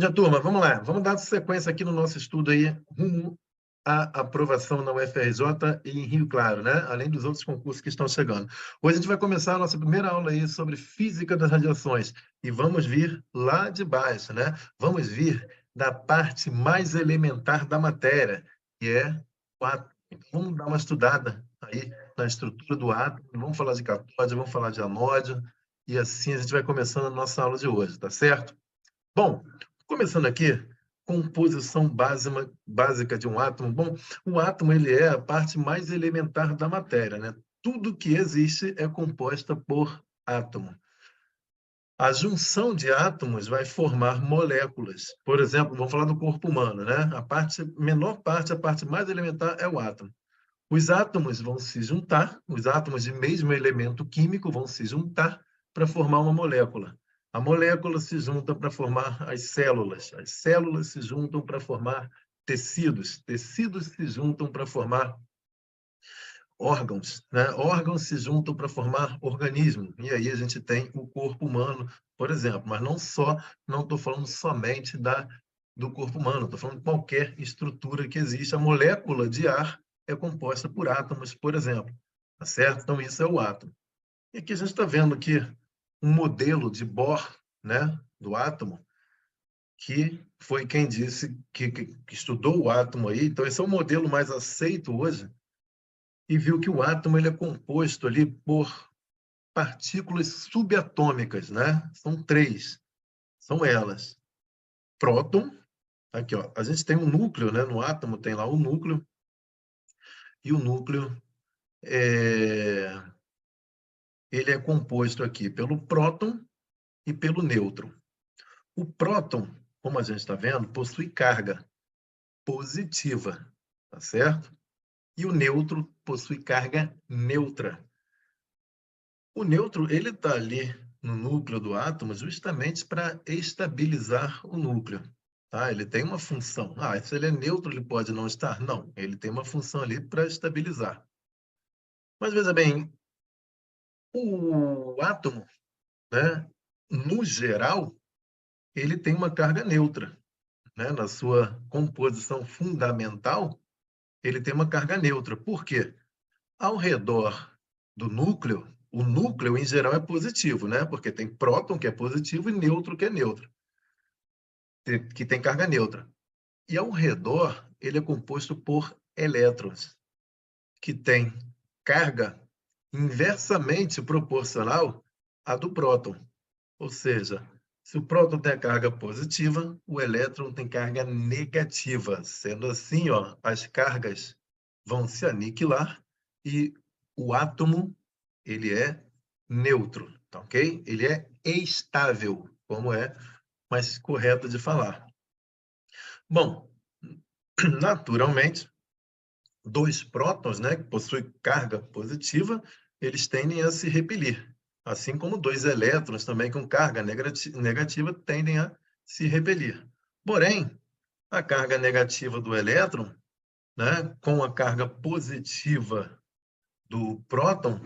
dia, turma. Vamos lá. Vamos dar sequência aqui no nosso estudo aí, rumo à aprovação na UFRJ e em Rio Claro, né? Além dos outros concursos que estão chegando. Hoje a gente vai começar a nossa primeira aula aí sobre física das radiações. E vamos vir lá de baixo, né? Vamos vir da parte mais elementar da matéria, que é o átomo. Então, vamos dar uma estudada aí na estrutura do átomo. Vamos falar de catódio, vamos falar de anódio. E assim a gente vai começando a nossa aula de hoje, tá certo? Bom, começando aqui, composição básica de um átomo. Bom, o átomo ele é a parte mais elementar da matéria, né? Tudo que existe é composta por átomo. A junção de átomos vai formar moléculas. Por exemplo, vamos falar do corpo humano, né? Menor parte, a parte mais elementar é o átomo. Os átomos vão se juntar, os átomos de mesmo elemento químico vão se juntar para formar uma molécula. A molécula se junta para formar as células se juntam para formar tecidos se juntam para formar órgãos, né? Órgãos se juntam para formar organismo. E aí a gente tem o corpo humano, por exemplo. Mas não estou falando somente do corpo humano, estou falando de qualquer estrutura que existe. A molécula de ar é composta por átomos, por exemplo. Tá certo? Então, isso é o átomo. E aqui a gente está vendo aqui um modelo de Bohr, né, do átomo, que foi quem disse que estudou o átomo aí. Então, esse é o modelo mais aceito hoje, e viu que o átomo ele é composto ali por partículas subatômicas, né? São três, são elas. Próton, aqui ó, a gente tem um núcleo, né? No átomo tem lá o núcleo, e o núcleo ele é composto aqui pelo próton e pelo nêutron. O próton, como a gente está vendo, possui carga positiva, tá certo? E o nêutron possui carga neutra. O nêutron, ele está ali no núcleo do átomo justamente para estabilizar o núcleo. Tá? Ele tem uma função. Se ele é neutro, ele pode não estar? Não, ele tem uma função ali para estabilizar. Mas veja bem, o átomo, né, no geral, ele tem uma carga neutra. Né? Na sua composição fundamental, ele tem uma carga neutra. Por quê? Ao redor do núcleo, o núcleo em geral é positivo, né? Porque tem próton que é positivo e nêutron que é neutro, que tem carga neutra. E ao redor, ele é composto por elétrons, que têm carga inversamente proporcional à do próton. Ou seja, se o próton tem a carga positiva, o elétron tem carga negativa. Sendo assim, ó, as cargas vão se aniquilar e o átomo ele é neutro, tá ok? Ele é estável, como é mais correto de falar. Bom, naturalmente, dois prótons, né, que possuem carga positiva, eles tendem a se repelir, assim como dois elétrons também com carga negativa tendem a se repelir. Porém, a carga negativa do elétron, né, com a carga positiva do próton,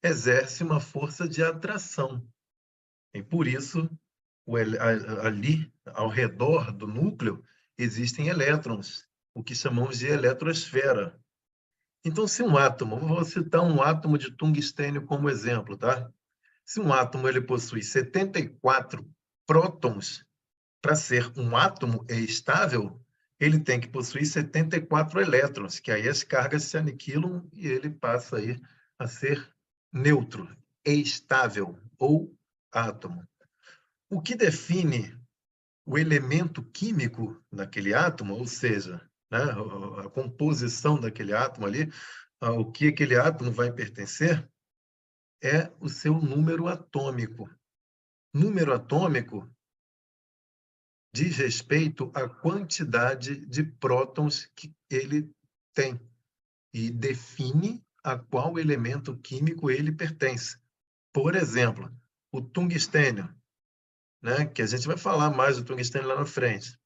exerce uma força de atração. E por isso, ali, ao redor do núcleo, existem elétrons, o que chamamos de eletrosfera. Então, se um átomo, vou citar um átomo de tungstênio como exemplo, tá? Se um átomo ele possui 74 prótons, para ser um átomo estável, ele tem que possuir 74 elétrons, que aí as cargas se aniquilam e ele passa aí a ser neutro, estável ou átomo. O que define o elemento químico daquele átomo, ou seja, né, a composição daquele átomo ali, o que aquele átomo vai pertencer, é o seu número atômico. Número atômico diz respeito à quantidade de prótons que ele tem e define a qual elemento químico ele pertence. Por exemplo, o tungstênio, né, que a gente vai falar mais do tungstênio lá na frente.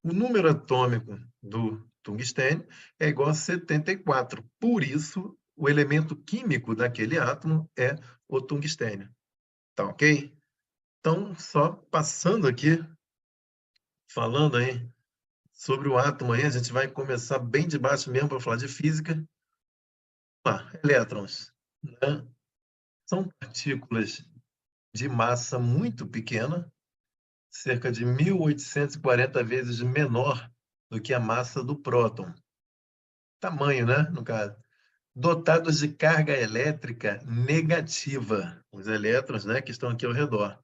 O número atômico do tungstênio é igual a 74. Por isso, o elemento químico daquele átomo é o tungstênio. Tá ok? Então, só passando aqui, falando aí sobre o átomo aí, a gente vai começar bem de baixo mesmo para falar de física. Elétrons, né? São partículas de massa muito pequena, cerca de 1.840 vezes menor do que a massa do próton. Tamanho, né, no caso. Dotados de carga elétrica negativa. Os elétrons, né, que estão aqui ao redor,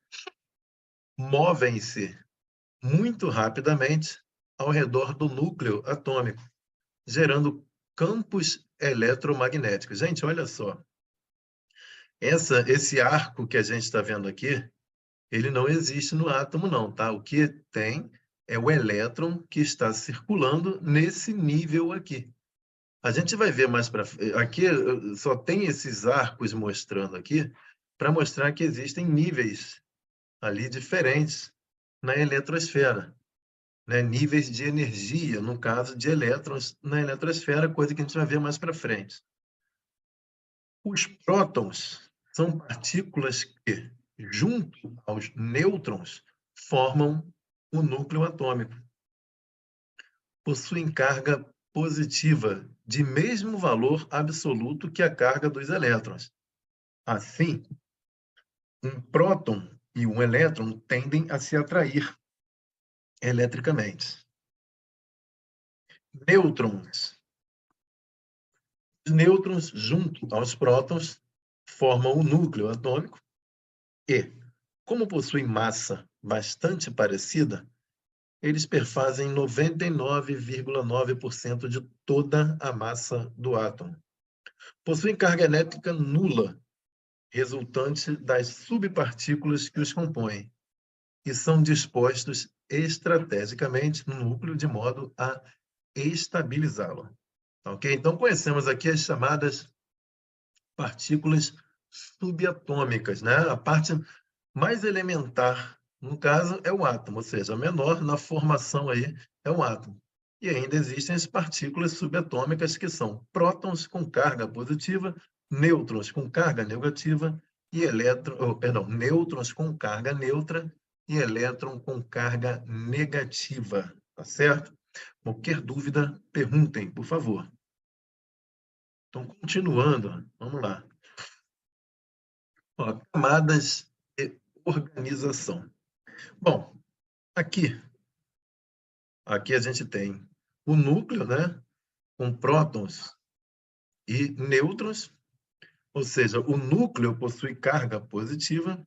movem-se muito rapidamente ao redor do núcleo atômico, gerando campos eletromagnéticos. Gente, olha só. Esse arco que a gente está vendo aqui, ele não existe no átomo, não, tá? O que tem é o elétron que está circulando nesse nível aqui. A gente vai ver mais para aqui, só tem esses arcos mostrando aqui para mostrar que existem níveis ali diferentes na eletrosfera, né? Níveis de energia, no caso de elétrons na eletrosfera, coisa que a gente vai ver mais para frente. Os prótons são partículas que, junto aos nêutrons, formam o núcleo atômico. Possuem carga positiva de mesmo valor absoluto que a carga dos elétrons. Assim, um próton e um elétron tendem a se atrair eletricamente. Nêutrons. Os nêutrons, junto aos prótons, formam o núcleo atômico e, como possuem massa bastante parecida, eles perfazem 99,9% de toda a massa do átomo. Possuem carga elétrica nula, resultante das subpartículas que os compõem, e são dispostos estrategicamente no núcleo de modo a estabilizá-lo. Ok? Então, conhecemos aqui as chamadas partículas subatômicas, né? A parte mais elementar, no caso, é o átomo, ou seja, a menor na formação aí é o átomo. E ainda existem as partículas subatômicas, que são prótons com carga positiva, nêutrons com carga negativa e nêutrons com carga neutra e elétron com carga negativa, tá certo? Qualquer dúvida, perguntem, por favor. Então, continuando, vamos lá. Ó, camadas e organização. Bom, aqui a gente tem o núcleo, né, com prótons e nêutrons, ou seja, o núcleo possui carga positiva,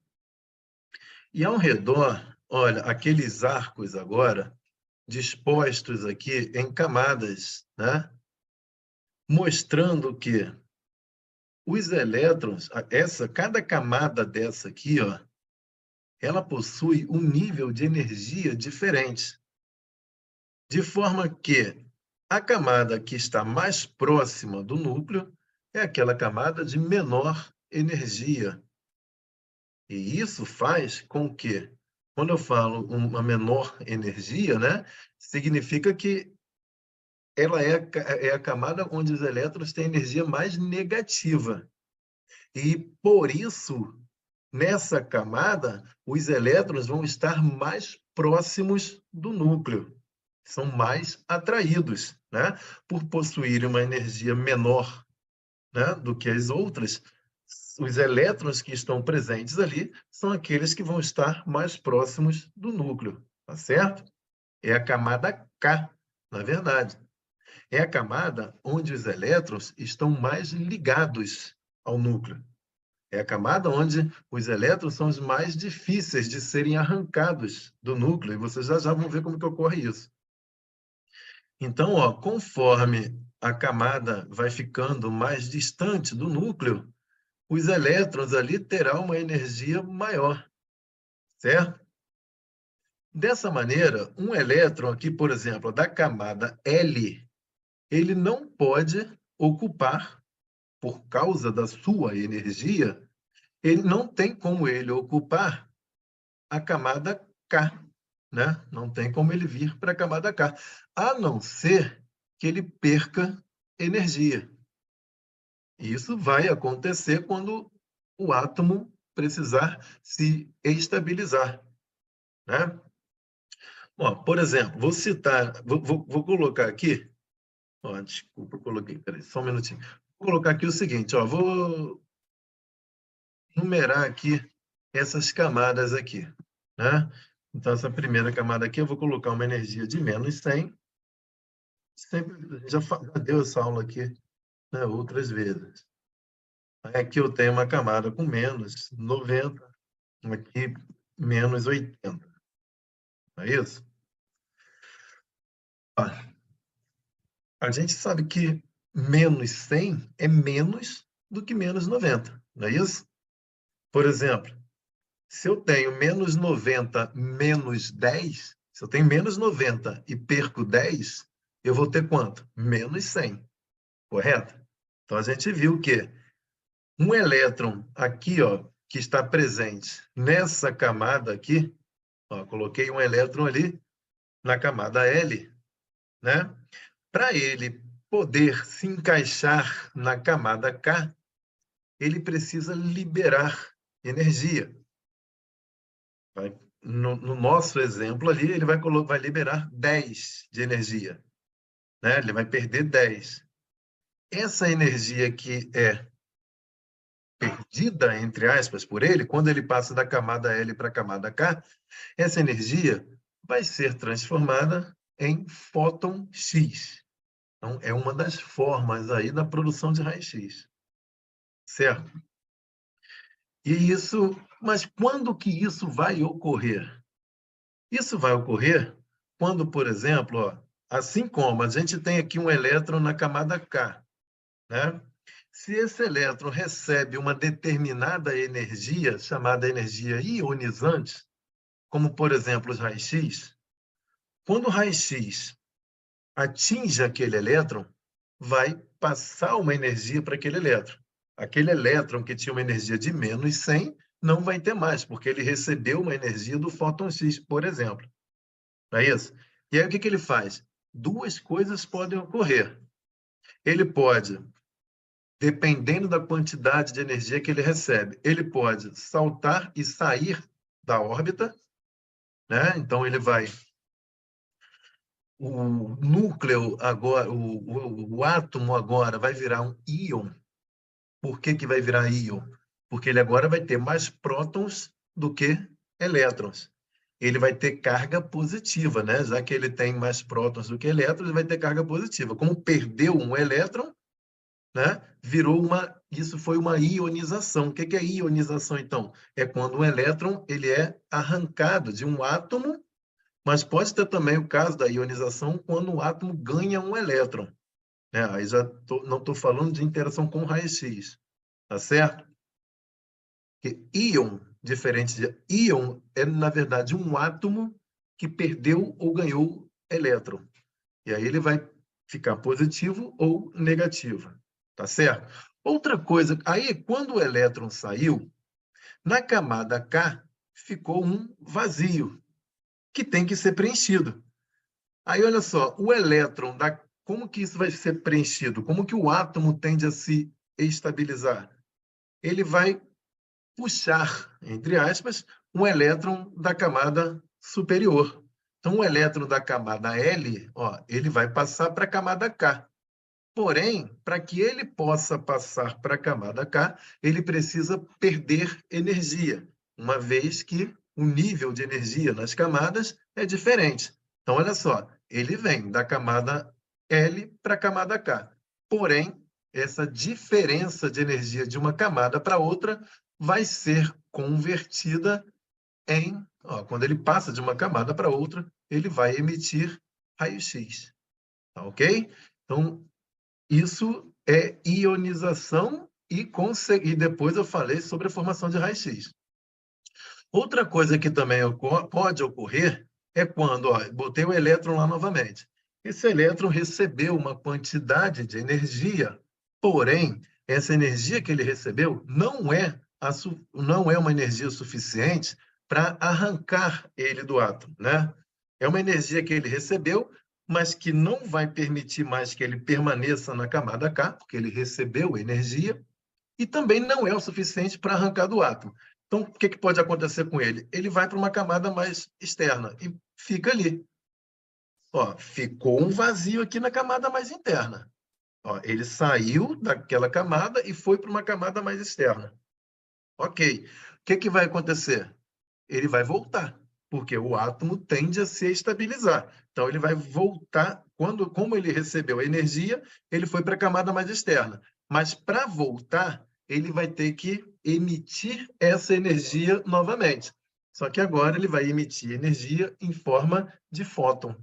e ao redor, olha, aqueles arcos agora, dispostos aqui em camadas, né, mostrando que os elétrons, cada camada dessa aqui, ó, ela possui um nível de energia diferente. De forma que a camada que está mais próxima do núcleo é aquela camada de menor energia. E isso faz com que, quando eu falo uma menor energia, né, significa que ela é a camada onde os elétrons têm energia mais negativa. E, por isso, nessa camada, os elétrons vão estar mais próximos do núcleo. São mais atraídos, né? Por possuírem uma energia menor, né, do que as outras, os elétrons que estão presentes ali são aqueles que vão estar mais próximos do núcleo, tá certo? É a camada K, na verdade. É a camada onde os elétrons estão mais ligados ao núcleo. É a camada onde os elétrons são os mais difíceis de serem arrancados do núcleo, e vocês já vão ver como que ocorre isso. Então, ó, conforme a camada vai ficando mais distante do núcleo, os elétrons ali terão uma energia maior, certo? Dessa maneira, um elétron aqui, por exemplo, da camada L, ele não pode ocupar, por causa da sua energia, ele não tem como ele ocupar a camada K, né? Não tem como ele vir para a camada K, a não ser que ele perca energia. E isso vai acontecer quando o átomo precisar se estabilizar, né? Ó, por exemplo, vou colocar aqui, ó, desculpa, eu coloquei, peraí, só um minutinho. Vou colocar aqui o seguinte, ó, vou numerar aqui essas camadas aqui, né? Então, essa primeira camada aqui, eu vou colocar uma energia de menos 100. Sempre, já deu essa aula aqui, né, outras vezes. Aí aqui eu tenho uma camada com menos 90, aqui menos 80. Não é isso? Ah, a gente sabe que menos 100 é menos do que menos 90, não é isso? Por exemplo, se eu tenho menos 90 menos 10, se eu tenho menos 90 e perco 10, eu vou ter quanto? Menos 100, correto? Então, a gente viu que um elétron aqui, ó, que está presente nessa camada aqui, ó, coloquei um elétron ali na camada L, né? Para ele poder se encaixar na camada K, ele precisa liberar energia. No nosso exemplo ali, ele vai liberar 10 de energia, né? Ele vai perder 10. Essa energia que é perdida, entre aspas, por ele, quando ele passa da camada L para a camada K, essa energia vai ser transformada em fóton X. Então, é uma das formas aí da produção de raio-x, certo? E isso, mas quando que isso vai ocorrer? Isso vai ocorrer quando, por exemplo, ó, assim como a gente tem aqui um elétron na camada K, né? Se esse elétron recebe uma determinada energia, chamada energia ionizante, como, por exemplo, os raios-x, quando o raio-x atinge aquele elétron, vai passar uma energia para aquele elétron. Aquele elétron que tinha uma energia de menos 100 não vai ter mais, porque ele recebeu uma energia do fóton X, por exemplo. Não é isso? E aí o que, que ele faz? Duas coisas podem ocorrer. Ele pode, dependendo da quantidade de energia que ele recebe, ele pode saltar e sair da órbita, né? Então ele vai o núcleo agora, o átomo agora vai virar um íon. Por que que vai virar íon? Porque ele agora vai ter mais prótons do que elétrons. Ele vai ter carga positiva, né? Já que ele tem mais prótons do que elétrons, ele vai ter carga positiva. Como perdeu um elétron, né? Isso foi uma ionização. O que que é ionização, então? É quando um elétron ele é arrancado de um átomo, mas pode ter também o caso da ionização quando o átomo ganha um elétron, né? Aí não estou falando de interação com raio-x, tá certo? Porque íon, diferente de íon, é, na verdade, um átomo que perdeu ou ganhou elétron. E aí ele vai ficar positivo ou negativo, tá certo? Outra coisa, aí quando o elétron saiu, na camada K ficou um vazio, que tem que ser preenchido. Aí, olha só, o elétron, como que isso vai ser preenchido? Como que o átomo tende a se estabilizar? Ele vai puxar, entre aspas, um elétron da camada superior. Então, o elétron da camada L, ó, ele vai passar para a camada K. Porém, para que ele possa passar para a camada K, ele precisa perder energia, uma vez que o nível de energia nas camadas é diferente. Então, olha só, ele vem da camada L para a camada K. Porém, essa diferença de energia de uma camada para outra vai ser convertida em, ó, quando ele passa de uma camada para outra, ele vai emitir raio-x. Tá ok? Então, isso é ionização e depois eu falei sobre a formação de raio-x. Outra coisa que também pode ocorrer é quando, ó, botei o elétron lá novamente. Esse elétron recebeu uma quantidade de energia, porém, essa energia que ele recebeu não é uma energia suficiente para arrancar ele do átomo, né? É uma energia que ele recebeu, mas que não vai permitir mais que ele permaneça na camada K, porque ele recebeu energia, e também não é o suficiente para arrancar do átomo. Então, o que, que pode acontecer com ele? Ele vai para uma camada mais externa e fica ali. Ó, ficou um vazio aqui na camada mais interna. Ó, ele saiu daquela camada e foi para uma camada mais externa. Ok. O que vai acontecer? Ele vai voltar, porque o átomo tende a se estabilizar. Então, ele vai voltar, como ele recebeu a energia, ele foi para a camada mais externa. Mas, para voltar, ele vai ter que emitir essa energia novamente. Só que agora ele vai emitir energia em forma de fóton.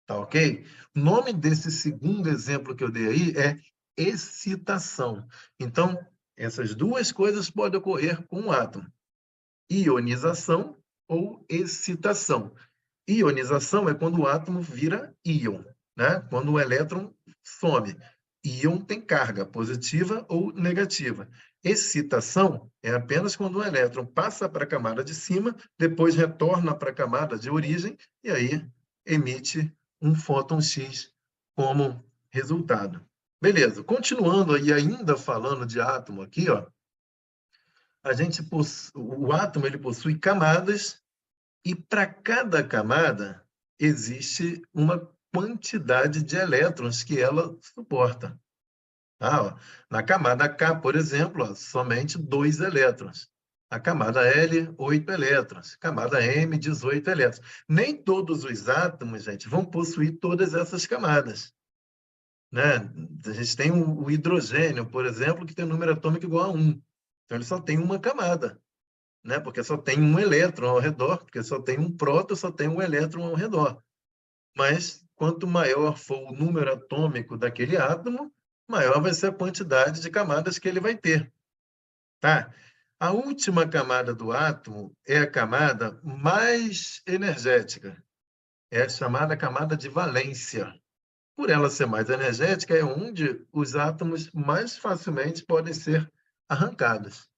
Tá ok? O nome desse segundo exemplo que eu dei aí é excitação. Então, essas duas coisas podem ocorrer com um átomo: ionização ou excitação. Ionização é quando o átomo vira íon, né? Quando o elétron some. Íon tem carga positiva ou negativa. Excitação é apenas quando o elétron passa para a camada de cima, depois retorna para a camada de origem e aí emite um fóton X como resultado. Beleza, continuando aí ainda falando de átomo aqui, ó, o átomo ele possui camadas e para cada camada existe uma quantidade de elétrons que ela suporta. Ó, na camada K, por exemplo, ó, somente 2 elétrons. A camada L, 8 elétrons. Camada M, 18 elétrons. Nem todos os átomos, gente, vão possuir todas essas camadas, né? A gente tem o hidrogênio, por exemplo, que tem um número atômico igual a 1. Então, ele só tem uma camada, né? Porque só tem um elétron ao redor, porque só tem um próton, só tem um elétron ao redor. Mas quanto maior for o número atômico daquele átomo, maior vai ser a quantidade de camadas que ele vai ter, tá? A última camada do átomo é a camada mais energética, é a chamada camada de valência. Por ela ser mais energética, é onde os átomos mais facilmente podem ser arrancados.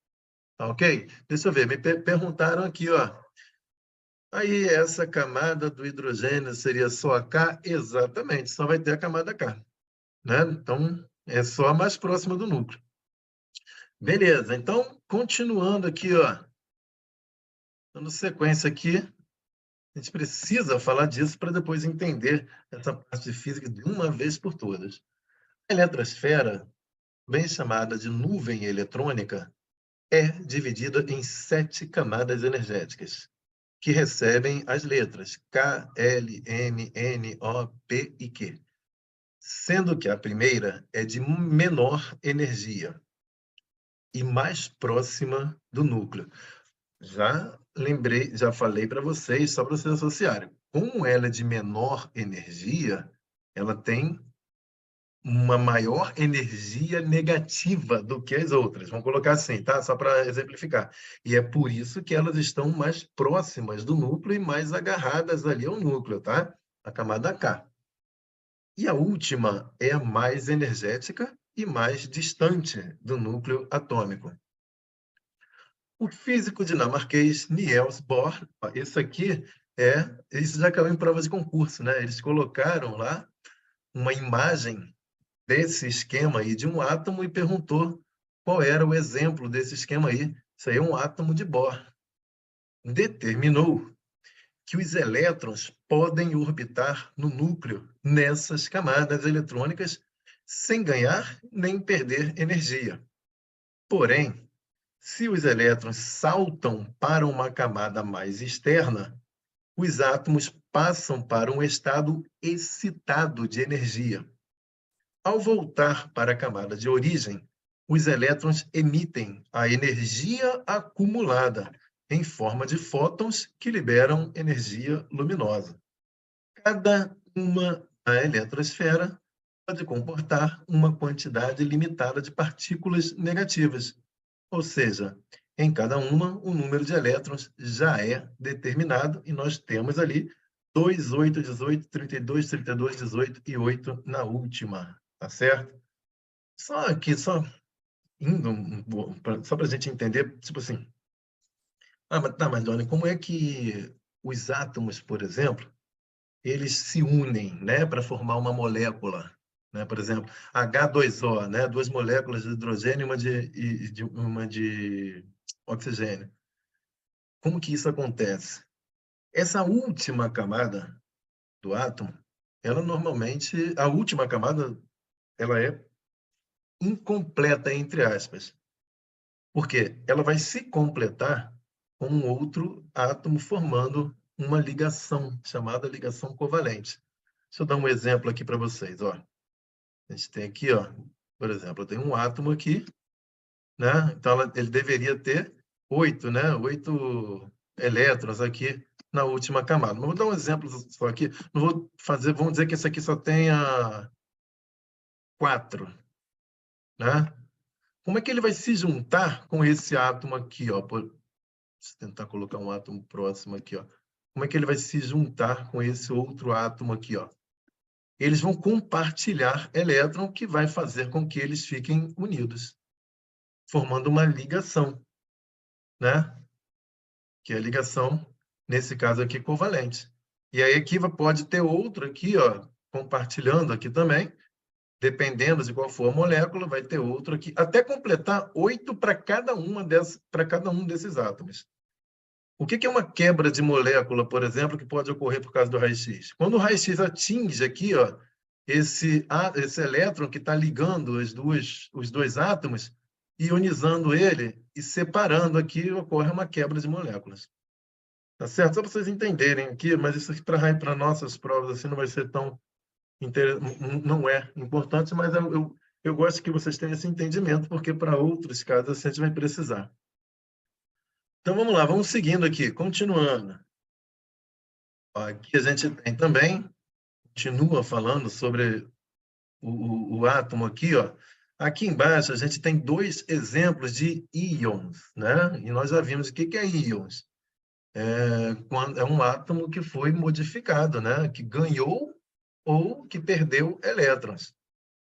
Tá ok? Deixa eu ver, me perguntaram aqui, ó. Aí essa camada do hidrogênio seria só a K? Exatamente, só vai ter a camada K, né? Então, é só a mais próxima do núcleo. Beleza, então, continuando aqui, ó. Dando sequência aqui, a gente precisa falar disso para depois entender essa parte de física de uma vez por todas. A eletrosfera, bem chamada de nuvem eletrônica, é dividida em 7 camadas energéticas, que recebem as letras K, L, M, N, O, P e Q, sendo que a primeira é de menor energia e mais próxima do núcleo. Já lembrei, já falei para vocês, só para vocês associarem. Como ela é de menor energia, ela tem uma maior energia negativa do que as outras. Vamos colocar assim, tá? Só para exemplificar. E é por isso que elas estão mais próximas do núcleo e mais agarradas ali ao núcleo, tá? A camada K. E a última é a mais energética e mais distante do núcleo atômico. O físico dinamarquês Niels Bohr, isso já caiu em prova de concurso, né? Eles colocaram lá uma imagem desse esquema aí de um átomo e perguntou qual era o exemplo desse esquema aí. Isso aí é um átomo de Bohr. Determinou que os elétrons podem orbitar no núcleo nessas camadas eletrônicas sem ganhar nem perder energia. Porém, se os elétrons saltam para uma camada mais externa, os átomos passam para um estado excitado de energia. Ao voltar para a camada de origem, os elétrons emitem a energia acumulada em forma de fótons que liberam energia luminosa. Cada uma da eletrosfera pode comportar uma quantidade limitada de partículas negativas, ou seja, em cada uma, o número de elétrons já é determinado e nós temos ali 2, 8, 18, 32, 32, 18 e 8 na última, tá certo? Só aqui, só indo, só para a gente entender, tipo assim, mas Doni, como é que os átomos, por exemplo, eles se unem, né, para formar uma molécula, né? Por exemplo, H2O, né, 2 moléculas de hidrogênio e uma de oxigênio. Como que isso acontece? Essa última camada do átomo, ela normalmente, a última camada, ela é incompleta, entre aspas. Por quê? Ela vai se completar com um outro átomo formando uma ligação, chamada ligação covalente. Deixa eu dar um exemplo aqui para vocês. Ó. A gente tem aqui, ó, por exemplo, eu tenho um átomo aqui, né? Então ele deveria ter 8, né? 8 elétrons aqui na última camada. Mas vou dar um exemplo só aqui. Não vou fazer, vamos dizer que esse aqui só tenha 4, né? Como é que ele vai se juntar com esse átomo aqui, ó? Deixa eu tentar colocar um átomo próximo aqui, ó. Como é que ele vai se juntar com esse outro átomo aqui, ó? Eles vão compartilhar elétron, que vai fazer com que eles fiquem unidos, formando uma ligação, né? Que é a ligação, nesse caso aqui, covalente. E aí aqui pode ter outro aqui, ó, compartilhando aqui também, dependendo de qual for a molécula, vai ter outro aqui, até completar 8 para cada um desses átomos. O que é uma quebra de molécula, por exemplo, que pode ocorrer por causa do raio-x? Quando o raio-x atinge aqui, ó, esse elétron que está ligando os dois átomos, ionizando ele e separando aqui, ocorre uma quebra de moléculas. Tá certo? Só para vocês entenderem aqui, mas isso aqui para nossas provas assim, não vai ser tão... não é importante, mas eu gosto que vocês tenham esse entendimento, porque para outros casos assim, a gente vai precisar. Então, vamos lá, vamos seguindo aqui, continuando. Aqui a gente tem também, continua falando sobre o átomo aqui, ó. Aqui embaixo a gente tem 2 exemplos de íons, né? E nós já vimos o que é íons. É um átomo que foi modificado, né? Que ganhou ou que perdeu elétrons.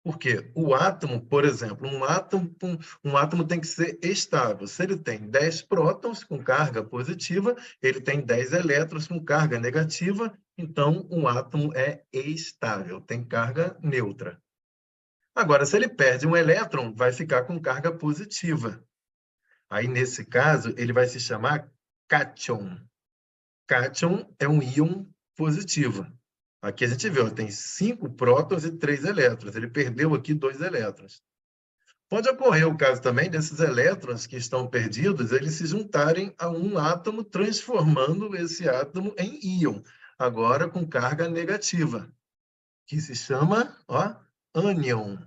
Por quê? O átomo, por exemplo, um átomo tem que ser estável. Se ele tem 10 prótons com carga positiva, ele tem 10 elétrons com carga negativa, então um átomo é estável, tem carga neutra. Agora, se ele perde um elétron, vai ficar com carga positiva. Aí, nesse caso, ele vai se chamar cátion. Cátion é um íon positivo. Aqui a gente vê, ó, tem 5 prótons e 3 elétrons. Ele perdeu aqui 2 elétrons. Pode ocorrer o caso também desses elétrons que estão perdidos, eles se juntarem a um átomo, transformando esse átomo em íon, agora com carga negativa, que se chama, ó, ânion.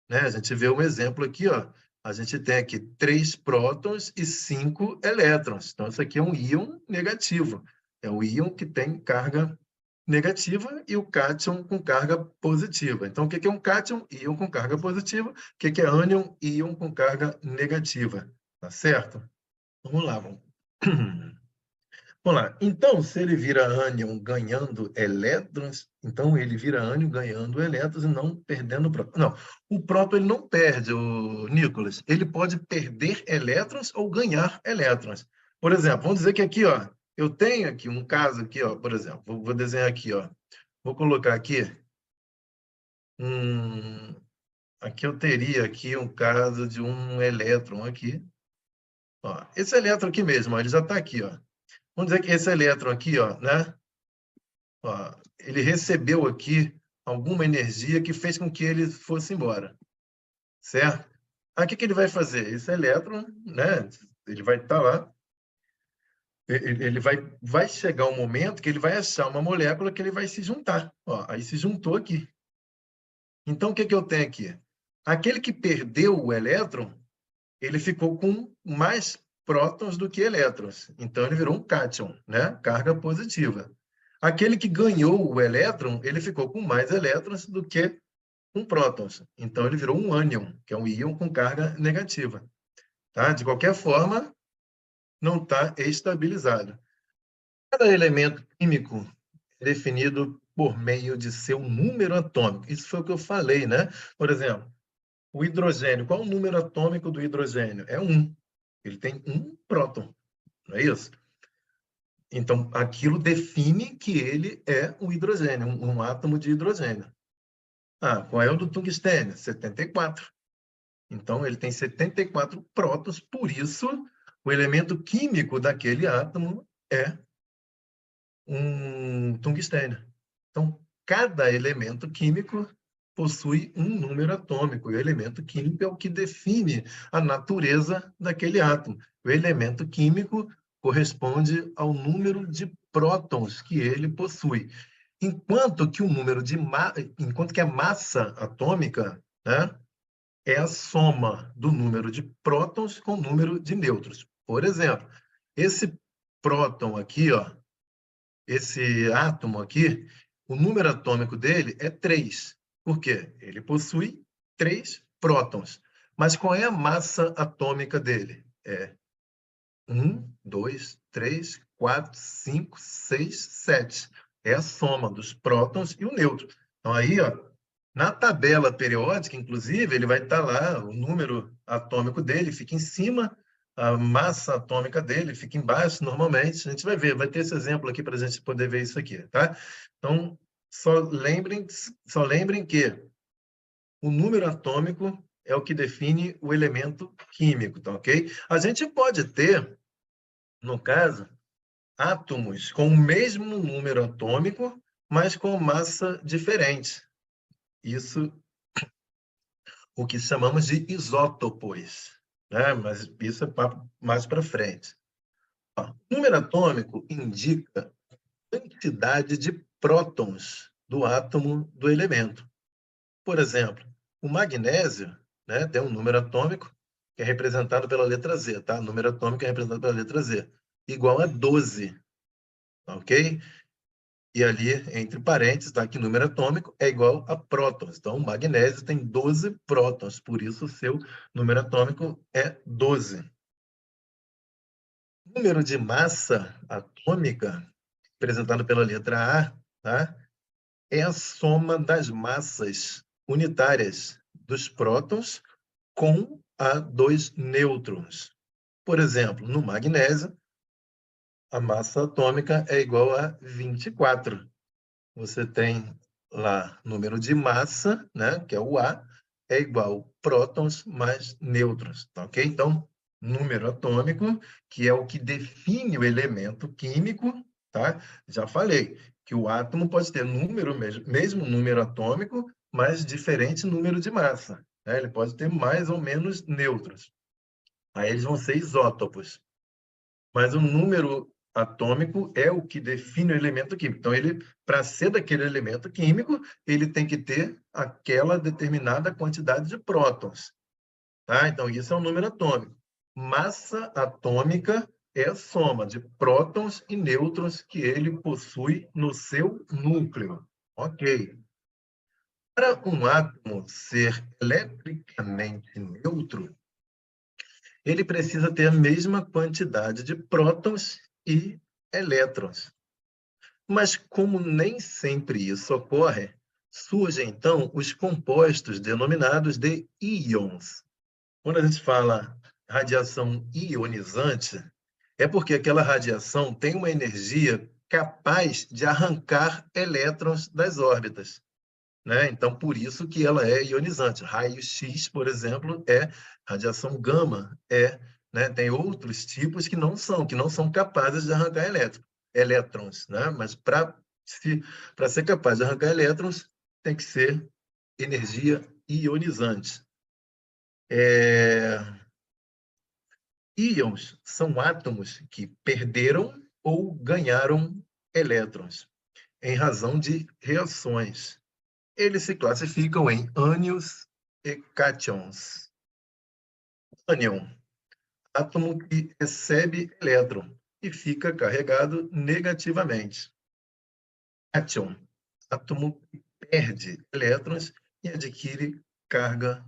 Né? A gente vê um exemplo aqui, ó. A gente tem aqui 3 prótons e 5 elétrons. Então, isso aqui é um íon negativo. É um íon que tem carga negativa e o cátion com carga positiva. Então, o que é um cátion? Íon com carga positiva. O que é ânion? Íon com carga negativa. Tá certo? Vamos lá. Vamos lá. Então, se ele vira ânion ganhando elétrons, então ele vira ânion ganhando elétrons e não perdendo próton. Não, o próton ele não perde, o Nicolas. Ele pode perder elétrons ou ganhar elétrons. Por exemplo, vamos dizer que aqui, ó, eu tenho aqui um caso aqui, ó, por exemplo, vou desenhar aqui, ó. Vou colocar aqui aqui eu teria aqui um caso de um elétron aqui. Ó, esse elétron aqui mesmo, ó, ele já está aqui, ó. Vamos dizer que esse elétron aqui, ó, né? Ó, ele recebeu aqui alguma energia que fez com que ele fosse embora, certo? Aí o que ele vai fazer? Esse elétron, né? Ele vai estar lá, ele vai chegar um momento que ele vai achar uma molécula que ele vai se juntar. Ó, aí se juntou aqui. Então, o que eu tenho aqui? Aquele que perdeu o elétron, ele ficou com mais prótons do que elétrons. Então, ele virou um cátion, né? Carga positiva. Aquele que ganhou o elétron, ele ficou com mais elétrons do que com prótons. Então, ele virou um ânion, que é um íon com carga negativa. Tá? De qualquer forma, não está estabilizado. Cada elemento químico é definido por meio de seu número atômico. Isso foi o que eu falei, né? Por exemplo, o hidrogênio. Qual o número atômico do hidrogênio? É 1. Ele tem 1 próton, não é isso? Então, aquilo define que ele é um hidrogênio, um átomo de hidrogênio. Ah, qual é o do tungstênio? 74. Então, ele tem 74 prótons, por isso, o elemento químico daquele átomo é um tungstênio. Então, cada elemento químico possui um número atômico. E o elemento químico é o que define a natureza daquele átomo. O elemento químico corresponde ao número de prótons que ele possui. Enquanto que a massa atômica, né, é a soma do número de prótons com o número de nêutrons. Por exemplo, esse próton aqui, ó, esse átomo aqui, o número atômico dele é 3. Por quê? Ele possui 3 prótons. Mas qual é a massa atômica dele? É 1, 2, 3, 4, 5, 6, 7. É a soma dos prótons e o nêutron. Então, aí, ó, na tabela periódica, inclusive, ele vai estar lá, o número atômico dele fica em cima, a massa atômica dele fica embaixo, normalmente. A gente vai ver, vai ter esse exemplo aqui para a gente poder ver isso aqui, tá? Então, só lembrem que o número atômico é o que define o elemento químico, tá ok? A gente pode ter, no caso, átomos com o mesmo número atômico, mas com massa diferente. Isso o que chamamos de isótopos, né? Mas isso é papo mais para frente. Ó, o número atômico indica a quantidade de prótons do átomo do elemento. Por exemplo, o magnésio, né, tem um número atômico que é representado pela letra Z, tá? O número atômico é representado pela letra Z, igual a 12, ok? E ali, entre parênteses, está que o número atômico é igual a prótons. Então, o magnésio tem 12 prótons, por isso o seu número atômico é 12. O número de massa atômica, representado pela letra A, tá? É a soma das massas unitárias dos prótons com a dos nêutrons. Por exemplo, no magnésio, a massa atômica é igual a 24. Você tem lá número de massa, né, que é o A, é igual prótons mais nêutrons, tá ok? Então, número atômico, que é o que define o elemento químico, tá? Já falei que o átomo pode ter mesmo número atômico, mas diferente número de massa, né? Ele pode ter mais ou menos nêutrons. Aí eles vão ser isótopos. Mas o número atômico é o que define o elemento químico. Então, ele, para ser daquele elemento químico, ele tem que ter aquela determinada quantidade de prótons. Tá? Então, isso é o número atômico. Massa atômica é a soma de prótons e nêutrons que ele possui no seu núcleo. Ok. Para um átomo ser eletricamente neutro, ele precisa ter a mesma quantidade de prótons e elétrons. Mas como nem sempre isso ocorre, surgem então os compostos denominados de íons. Quando a gente fala radiação ionizante, é porque aquela radiação tem uma energia capaz de arrancar elétrons das órbitas, né? Então, por isso que ela é ionizante. Raio-X, por exemplo, é radiação gama, né? Tem outros tipos que não são capazes de arrancar elétrons, né? Mas para ser capaz de arrancar elétrons, tem que ser energia ionizante. Íons são átomos que perderam ou ganharam elétrons em razão de reações. Eles se classificam em ânions e cátions. Ânion, átomo que recebe elétron e fica carregado negativamente. Cátion, átomo que perde elétrons e adquire carga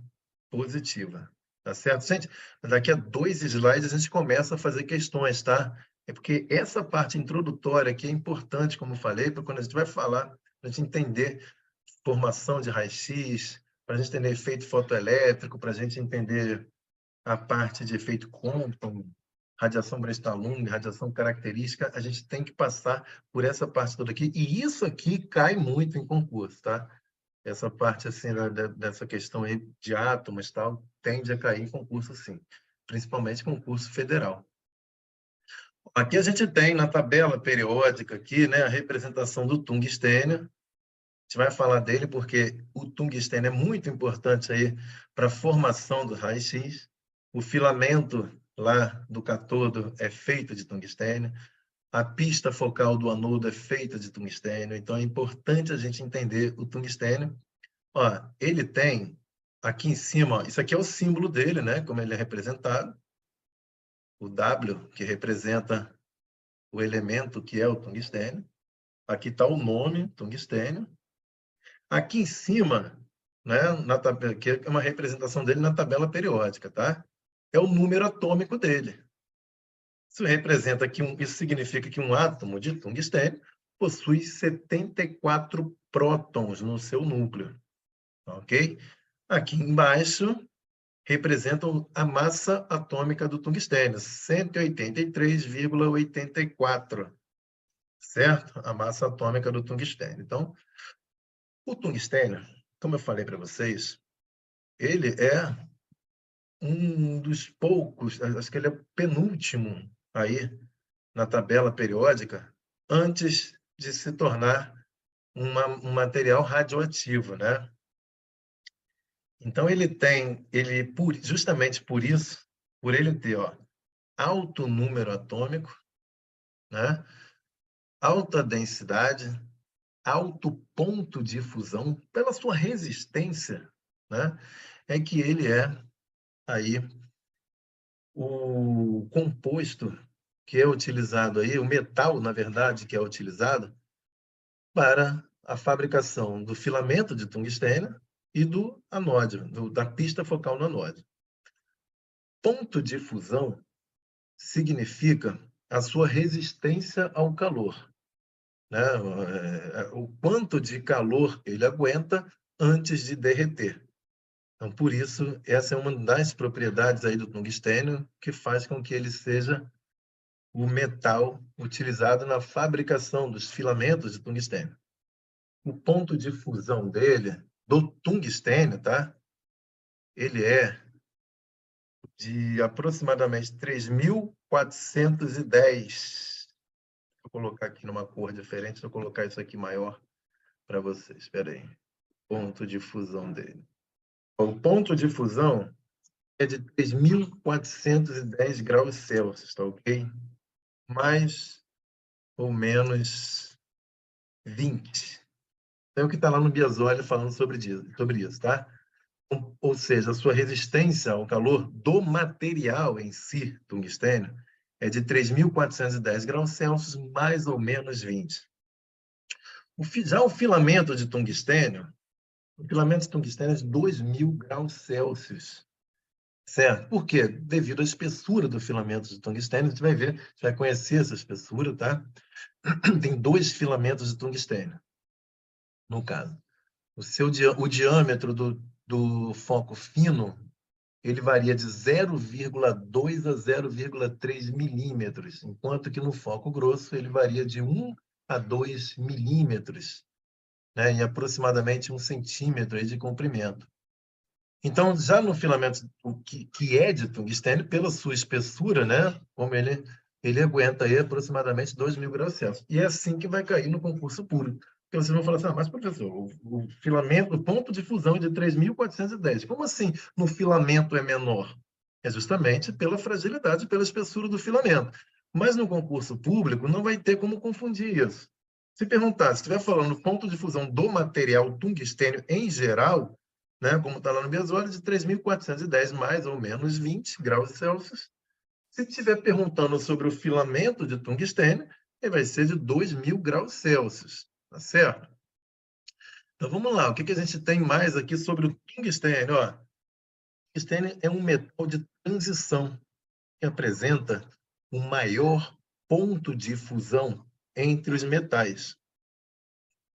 positiva. Tá certo, gente? Daqui a 2 slides a gente começa a fazer questões, tá? É porque essa parte introdutória aqui é importante, como eu falei, para quando a gente vai falar, para a gente entender formação de raio-x, para a gente entender efeito fotoelétrico, para a gente entender a parte de efeito Compton, radiação Bresstalung, radiação característica, a gente tem que passar por essa parte toda aqui. E isso aqui cai muito em concurso, tá? Essa parte assim dessa questão aí de átomos e tal, tende a cair em concurso sim, principalmente concurso federal. Aqui a gente tem na tabela periódica aqui, né, a representação do tungstênio. A gente vai falar dele porque o tungstênio é muito importante aí para a formação do raio-x. O filamento lá do cátodo é feito de tungstênio. A pista focal do anodo é feita de tungstênio. Então é importante a gente entender o tungstênio. Ó, ele tem aqui em cima, ó, isso aqui é o símbolo dele, né, como ele é representado. O W, que representa o elemento que é o tungstênio. Aqui está o nome, tungstênio. Aqui em cima, né, na tabela, que é uma representação dele na tabela periódica, tá? É o número atômico dele. Isso representa que isso significa que um átomo de tungstênio possui 74 prótons no seu núcleo, ok? Aqui embaixo representam a massa atômica do tungstênio, 183,84, certo? A massa atômica do tungstênio. Então, o tungstênio, como eu falei para vocês, ele é um dos poucos, acho que ele é o penúltimo aí na tabela periódica, antes de se tornar um material radioativo, né? Então justamente por isso, por ele ter, ó, alto número atômico, né? Alta densidade, alto ponto de fusão, pela sua resistência, né? É que ele é aí o composto que é utilizado aí, o metal, na verdade, que é utilizado para a fabricação do filamento de tungstênio e do anódio, da pista focal no anódio. Ponto de fusão significa a sua resistência ao calor, né? O quanto de calor ele aguenta antes de derreter. Então, por isso, essa é uma das propriedades aí do tungstênio que faz com que ele seja o metal utilizado na fabricação dos filamentos de tungstênio. O ponto de fusão dele, do tungstênio, tá? Ele é de aproximadamente 3.410. Vou colocar aqui numa cor diferente, vou colocar isso aqui maior para vocês. Espera aí. Ponto de fusão dele. O ponto de fusão é de 3.410 graus Celsius, tá ok? Mais ou menos 20. É o que está lá no Biasoli falando sobre isso, tá? Ou seja, a sua resistência ao calor do material em si, tungstênio, é de 3.410 graus Celsius, mais ou menos 20. Já o filamento de tungstênio, o filamento de tungstênio é de 2.000 graus Celsius, certo? Por quê? Devido à espessura do filamento de tungstênio, você vai ver, você vai conhecer essa espessura, tá? Tem 2 filamentos de tungstênio, no caso. O diâmetro do foco fino, ele varia de 0,2 a 0,3 milímetros, enquanto que no foco grosso ele varia de 1 a 2 milímetros, né, em aproximadamente 1 centímetro aí de comprimento. Então, já no filamento que é de tungstênio, pela sua espessura, né, como ele aguenta aí aproximadamente 2.000 graus Celsius. E é assim que vai cair no concurso público. Porque vocês vão falar assim, mas professor, o filamento, o ponto de fusão é de 3.410. Como assim no filamento é menor? É justamente pela fragilidade, pela espessura do filamento. Mas no concurso público não vai ter como confundir isso. Se perguntar, se estiver falando ponto de fusão do material tungstênio em geral, né, como está lá no Biasoli, de 3.410 mais ou menos 20 graus Celsius. Se estiver perguntando sobre o filamento de tungstênio, ele vai ser de 2.000 graus Celsius, tá certo? Então vamos lá, o que a gente tem mais aqui sobre o tungstênio? Ó, o tungstênio é um metal de transição que apresenta o maior ponto de fusão entre os metais.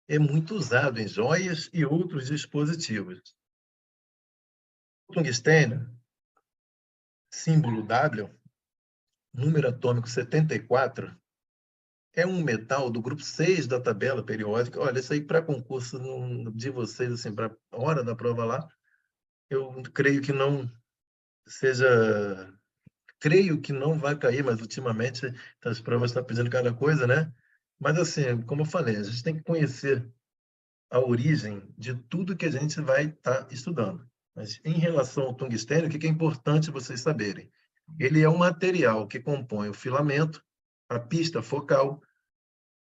É muito usado em joias e outros dispositivos. O tungstênio, símbolo W, número atômico 74, é um metal do grupo 6 da tabela periódica. Olha, isso aí para concurso de vocês, assim, para a hora da prova lá, eu creio que não seja Creio que não vai cair, mas ultimamente as provas estão pedindo cada coisa, né? Mas assim, como eu falei, a gente tem que conhecer a origem de tudo que a gente vai estar estudando. Mas em relação ao tungstênio, o que é importante vocês saberem? Ele é um material que compõe o filamento, a pista focal,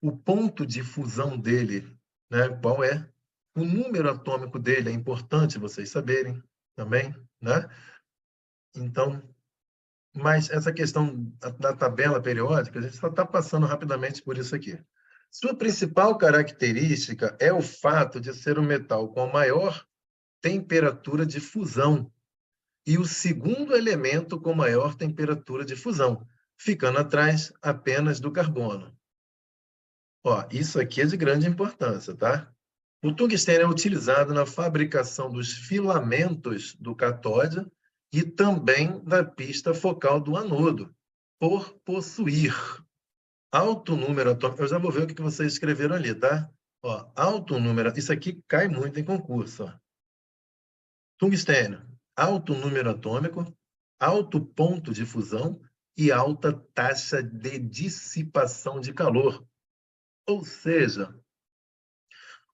o ponto de fusão dele, né? Qual é? O número atômico dele é importante vocês saberem também, né? Então, mas essa questão da tabela periódica, a gente só está passando rapidamente por isso aqui. Sua principal característica é o fato de ser um metal com maior temperatura de fusão e o segundo elemento com maior temperatura de fusão, ficando atrás apenas do carbono. Ó, isso aqui é de grande importância, tá? O tungstênio é utilizado na fabricação dos filamentos do catódio e também da pista focal do anodo, por possuir alto número atômico. Eu já vou ver o que vocês escreveram ali, tá? Ó, alto número, isso aqui cai muito em concurso. Ó. Tungstênio, alto número atômico, alto ponto de fusão e alta taxa de dissipação de calor. Ou seja,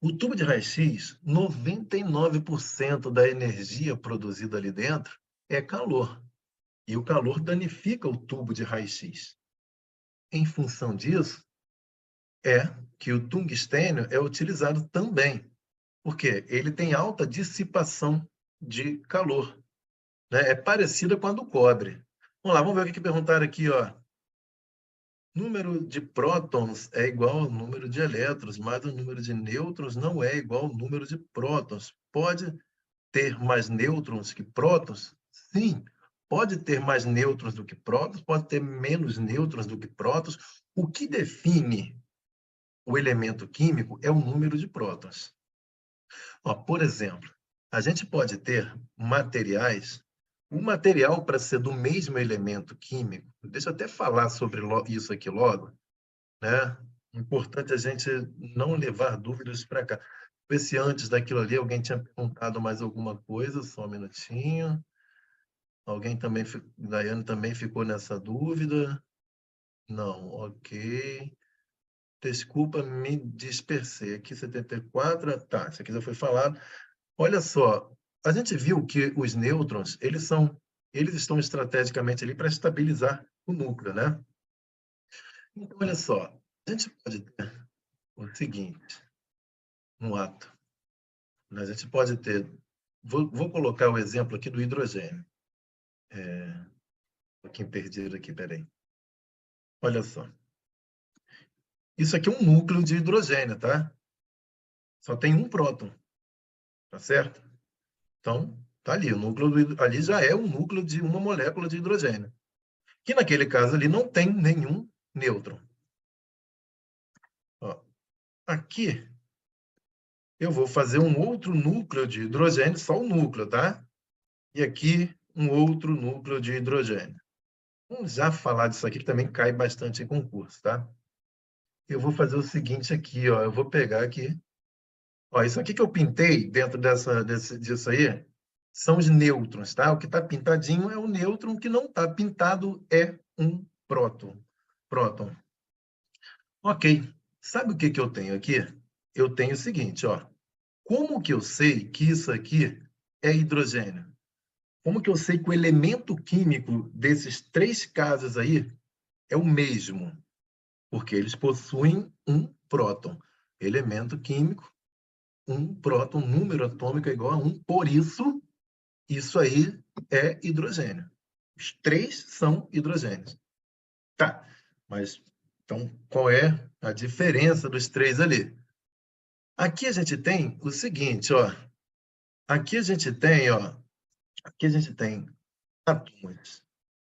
o tubo de raio-x, 99% da energia produzida ali dentro é calor. E o calor danifica o tubo de raio-x. Em função disso, é que o tungstênio é utilizado também, porque ele tem alta dissipação de calor, né? É parecida com a do cobre. Vamos lá, vamos ver o que perguntaram aqui, ó. Número de prótons é igual ao número de elétrons, mas o número de nêutrons não é igual ao número de prótons. Pode ter mais nêutrons que prótons? Sim. Pode ter mais nêutrons do que prótons, pode ter menos nêutrons do que prótons. O que define o elemento químico é o número de prótons. Ó, por exemplo, a gente pode ter materiais, um material para ser do mesmo elemento químico, deixa eu até falar sobre isso aqui logo, né? Importante a gente não levar dúvidas para cá. Ver se antes daquilo ali alguém tinha perguntado mais alguma coisa, só um minutinho. Alguém também, Daiane também ficou nessa dúvida? Não, ok. Desculpa, me dispersei. Aqui 74, tá, isso aqui já foi falado. Olha só, a gente viu que os nêutrons, eles estão estrategicamente ali para estabilizar o núcleo, né? Então, olha só, a gente pode ter o seguinte, no ato, né? A gente pode ter, vou colocar o exemplo aqui do hidrogênio. Um pouquinho perdido aqui, peraí. Olha só. Isso aqui é um núcleo de hidrogênio, tá? Só tem um próton, tá certo? Então, tá ali, ali já é um núcleo de uma molécula de hidrogênio. Que naquele caso ali não tem nenhum nêutron. Ó, aqui eu vou fazer um outro núcleo de hidrogênio, só o núcleo, tá? E aqui um outro núcleo de hidrogênio. Vamos já falar disso aqui, que também cai bastante em concurso, tá? Eu vou fazer o seguinte aqui, ó, eu vou pegar aqui. Ó, isso aqui que eu pintei dentro disso aí são os nêutrons, tá? O que está pintadinho é o nêutron, o que não está pintado é um próton. Próton. Ok. Sabe o que eu tenho aqui? Eu tenho o seguinte, ó. Como que eu sei que isso aqui é hidrogênio? Como que eu sei que o elemento químico desses três casos aí é o mesmo? Porque eles possuem um próton. Elemento químico, um próton, número atômico é igual a 1. Por isso, isso aí é hidrogênio. Os três são hidrogênios. Tá, mas então qual é a diferença dos três ali? Aqui a gente tem o seguinte, ó. Aqui a gente tem, ó. Aqui a gente tem átomos.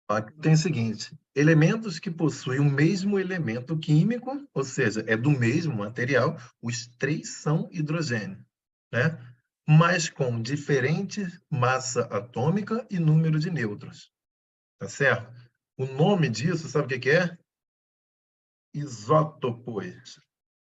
Aqui tem o seguinte: elementos que possuem o mesmo elemento químico, ou seja, é do mesmo material, os três são hidrogênio, né? Mas com diferente massa atômica e número de nêutrons, tá certo? O nome disso, sabe o que é? Isótopos,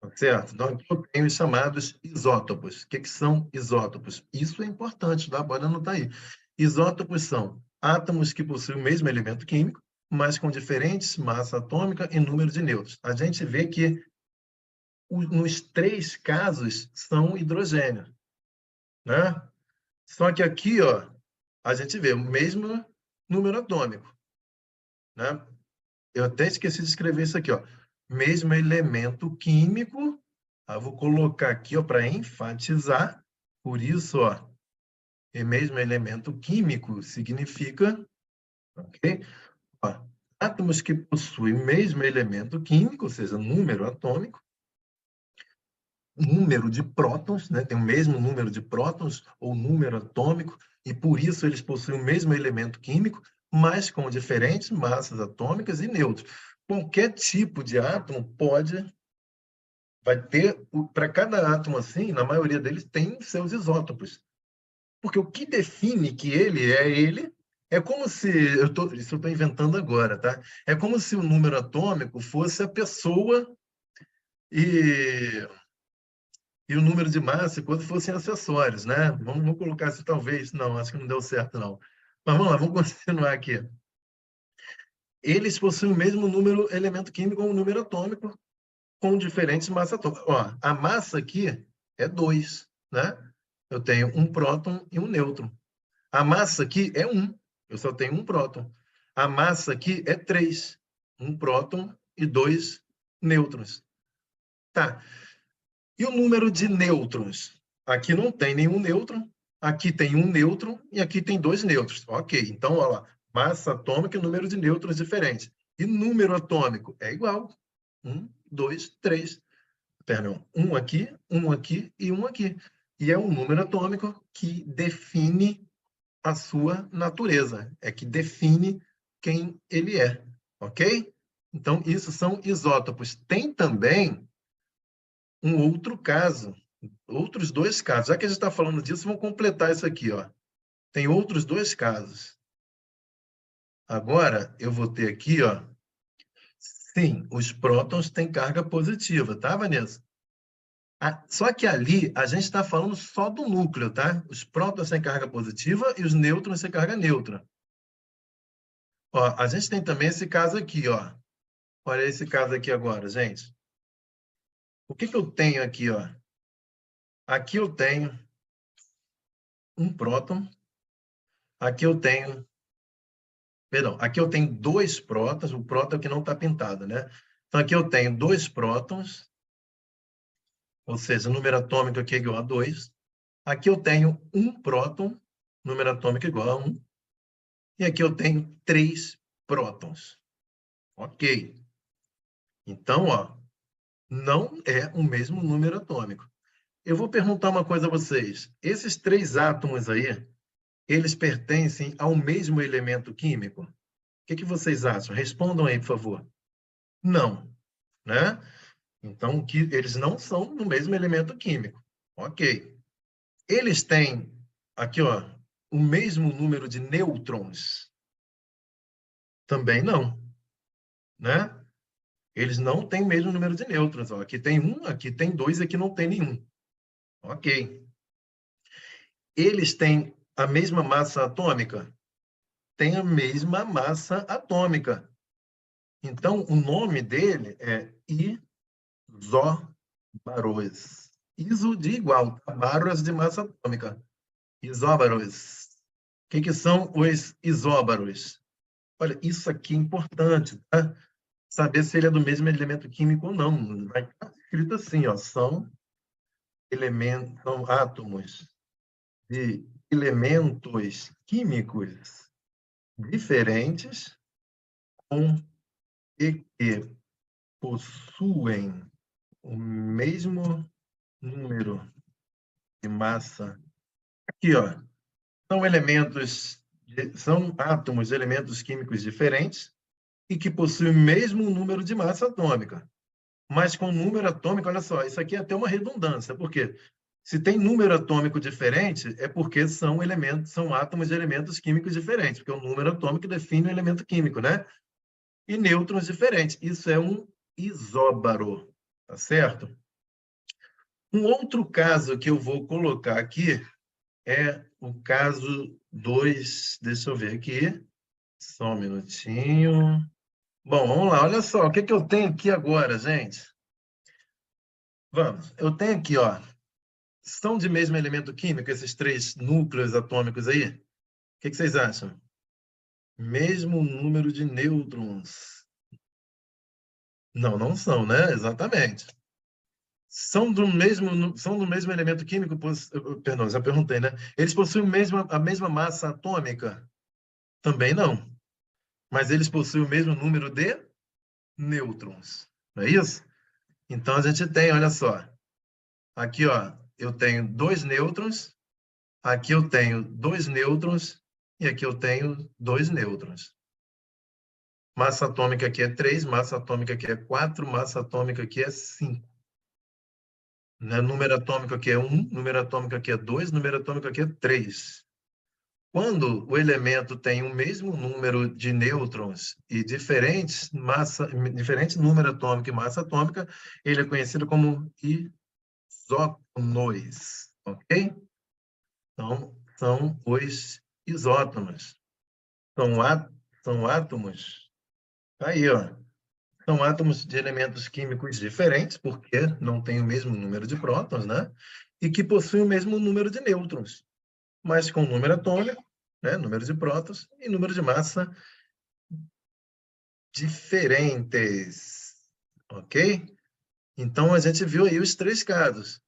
tá certo? Então, aqui eu tenho os chamados isótopos. O que são isótopos? Isso é importante, tá? Pode anotar aí. Isótopos são átomos que possuem o mesmo elemento químico, mas com diferentes massa atômica e número de nêutrons. A gente vê que nos 3 casos são hidrogênio, né? Só que aqui, ó, a gente vê o mesmo número atômico, né? Eu até esqueci de escrever isso aqui, ó. Mesmo elemento químico, eu vou colocar aqui, ó, para enfatizar. Por isso, ó, e mesmo elemento químico significa, ok? Ó, átomos que possuem o mesmo elemento químico, ou seja, número atômico, número de prótons, né? Tem o mesmo número de prótons ou número atômico, e por isso eles possuem o mesmo elemento químico, mas com diferentes massas atômicas e nêutrons. Qualquer tipo de átomo vai ter, para cada átomo assim, na maioria deles tem seus isótopos. Porque o que define que ele, é como se, isso eu estou inventando agora, tá? É como se o número atômico fosse a pessoa e o número de massa quando fossem acessórios, né? Vamos colocar assim, talvez. Não, acho que não deu certo, não. Mas vamos lá, vamos continuar aqui. Eles possuem o mesmo número, elemento químico ou número atômico, com diferentes massas atômicas. Ó, a massa aqui é 2, né? Eu tenho um próton e um nêutron. A massa aqui é 1, eu só tenho um próton. A massa aqui é 3, um próton e 2 nêutrons. Tá. E o número de nêutrons? Aqui não tem nenhum nêutron, aqui tem um nêutron e aqui tem 2 nêutrons. Ok, então, olha lá, massa atômica e número de nêutrons diferentes. E número atômico é igual. 1, 2, 3. Perdão, um aqui e um aqui. E é um número atômico que define a sua natureza, é que define quem ele é, ok? Então, isso são isótopos. Tem também um outro caso, outros 2 casos. Já que a gente está falando disso, vamos completar isso aqui, ó. Tem outros 2 casos. Agora, eu vou ter aqui, ó. Sim, os prótons têm carga positiva, tá, Vanessa? Só que ali a gente está falando só do núcleo, tá? Os prótons têm carga positiva e os nêutrons têm carga neutra. Ó, a gente tem também esse caso aqui, ó. Olha esse caso aqui agora, gente. O que eu tenho aqui, ó? Aqui eu tenho um próton. Aqui eu tenho... Perdão, aqui eu tenho 2 prótons. O próton é o que não está pintado, né? Então, aqui eu tenho 2 prótons, ou seja, o número atômico aqui é igual a 2. Aqui eu tenho um próton, número atômico igual a 1. E aqui eu tenho 3 prótons. Ok. Então, ó, não é o mesmo número atômico. Eu vou perguntar uma coisa a vocês. Esses 3 átomos aí, eles pertencem ao mesmo elemento químico? O que vocês acham? Respondam aí, por favor. Não, né? Então, eles não são do mesmo elemento químico. Ok. Eles têm, aqui, ó, o mesmo número de nêutrons? Também não, né? Eles não têm o mesmo número de nêutrons. Ó. Aqui tem 1, aqui tem 2 e aqui não tem nenhum. Ok. Eles têm a mesma massa atômica? Tem a mesma massa atômica. Então, o nome dele é isóbaros. Iso de igual, baros de massa atômica. Isóbaros. O que são os isóbaros? Olha, isso aqui é importante, tá? Saber se ele é do mesmo elemento químico ou não. Vai estar escrito assim, ó, são átomos de elementos químicos diferentes com e que possuem o mesmo número de massa. Aqui, ó, são átomos de elementos químicos diferentes e que possuem o mesmo número de massa atômica. Mas com número atômico, olha só, isso aqui é até uma redundância, porque se tem número atômico diferente, é porque são átomos de elementos químicos diferentes, porque o número atômico define o elemento químico, né? E nêutrons diferentes. Isso é um isóbaro, tá certo? Um outro caso que eu vou colocar aqui é o caso 2, deixa eu ver aqui. Só um minutinho. Bom, vamos lá. Olha só, o que eu tenho aqui agora, gente? Vamos. Eu tenho aqui, ó. São de mesmo elemento químico esses 3 núcleos atômicos aí? O que vocês acham? Mesmo número de nêutrons. Não, não são, né? Exatamente. São do mesmo elemento químico, perdão, já perguntei, né? Eles possuem a mesma massa atômica? Também não. Mas eles possuem o mesmo número de nêutrons. Não é isso? Então a gente tem, olha só. Aqui, ó, eu tenho 2 nêutrons, aqui eu tenho 2 nêutrons e aqui eu tenho 2 nêutrons. Massa atômica aqui é 3, massa atômica aqui é 4, massa atômica aqui é 5. Né? Número atômico aqui é 1, número atômico aqui é 2, número atômico aqui é 3. Quando o elemento tem o mesmo número de nêutrons e diferente número atômico e massa atômica, ele é conhecido como isótonos, ok? Então, são os isótonos. São átomos, aí, ó, são átomos de elementos químicos diferentes, porque não têm o mesmo número de prótons, né? E que possuem o mesmo número de nêutrons, mas com número atômico, né? Número de prótons e número de massa diferentes, ok? Então, a gente viu aí os 3 casos.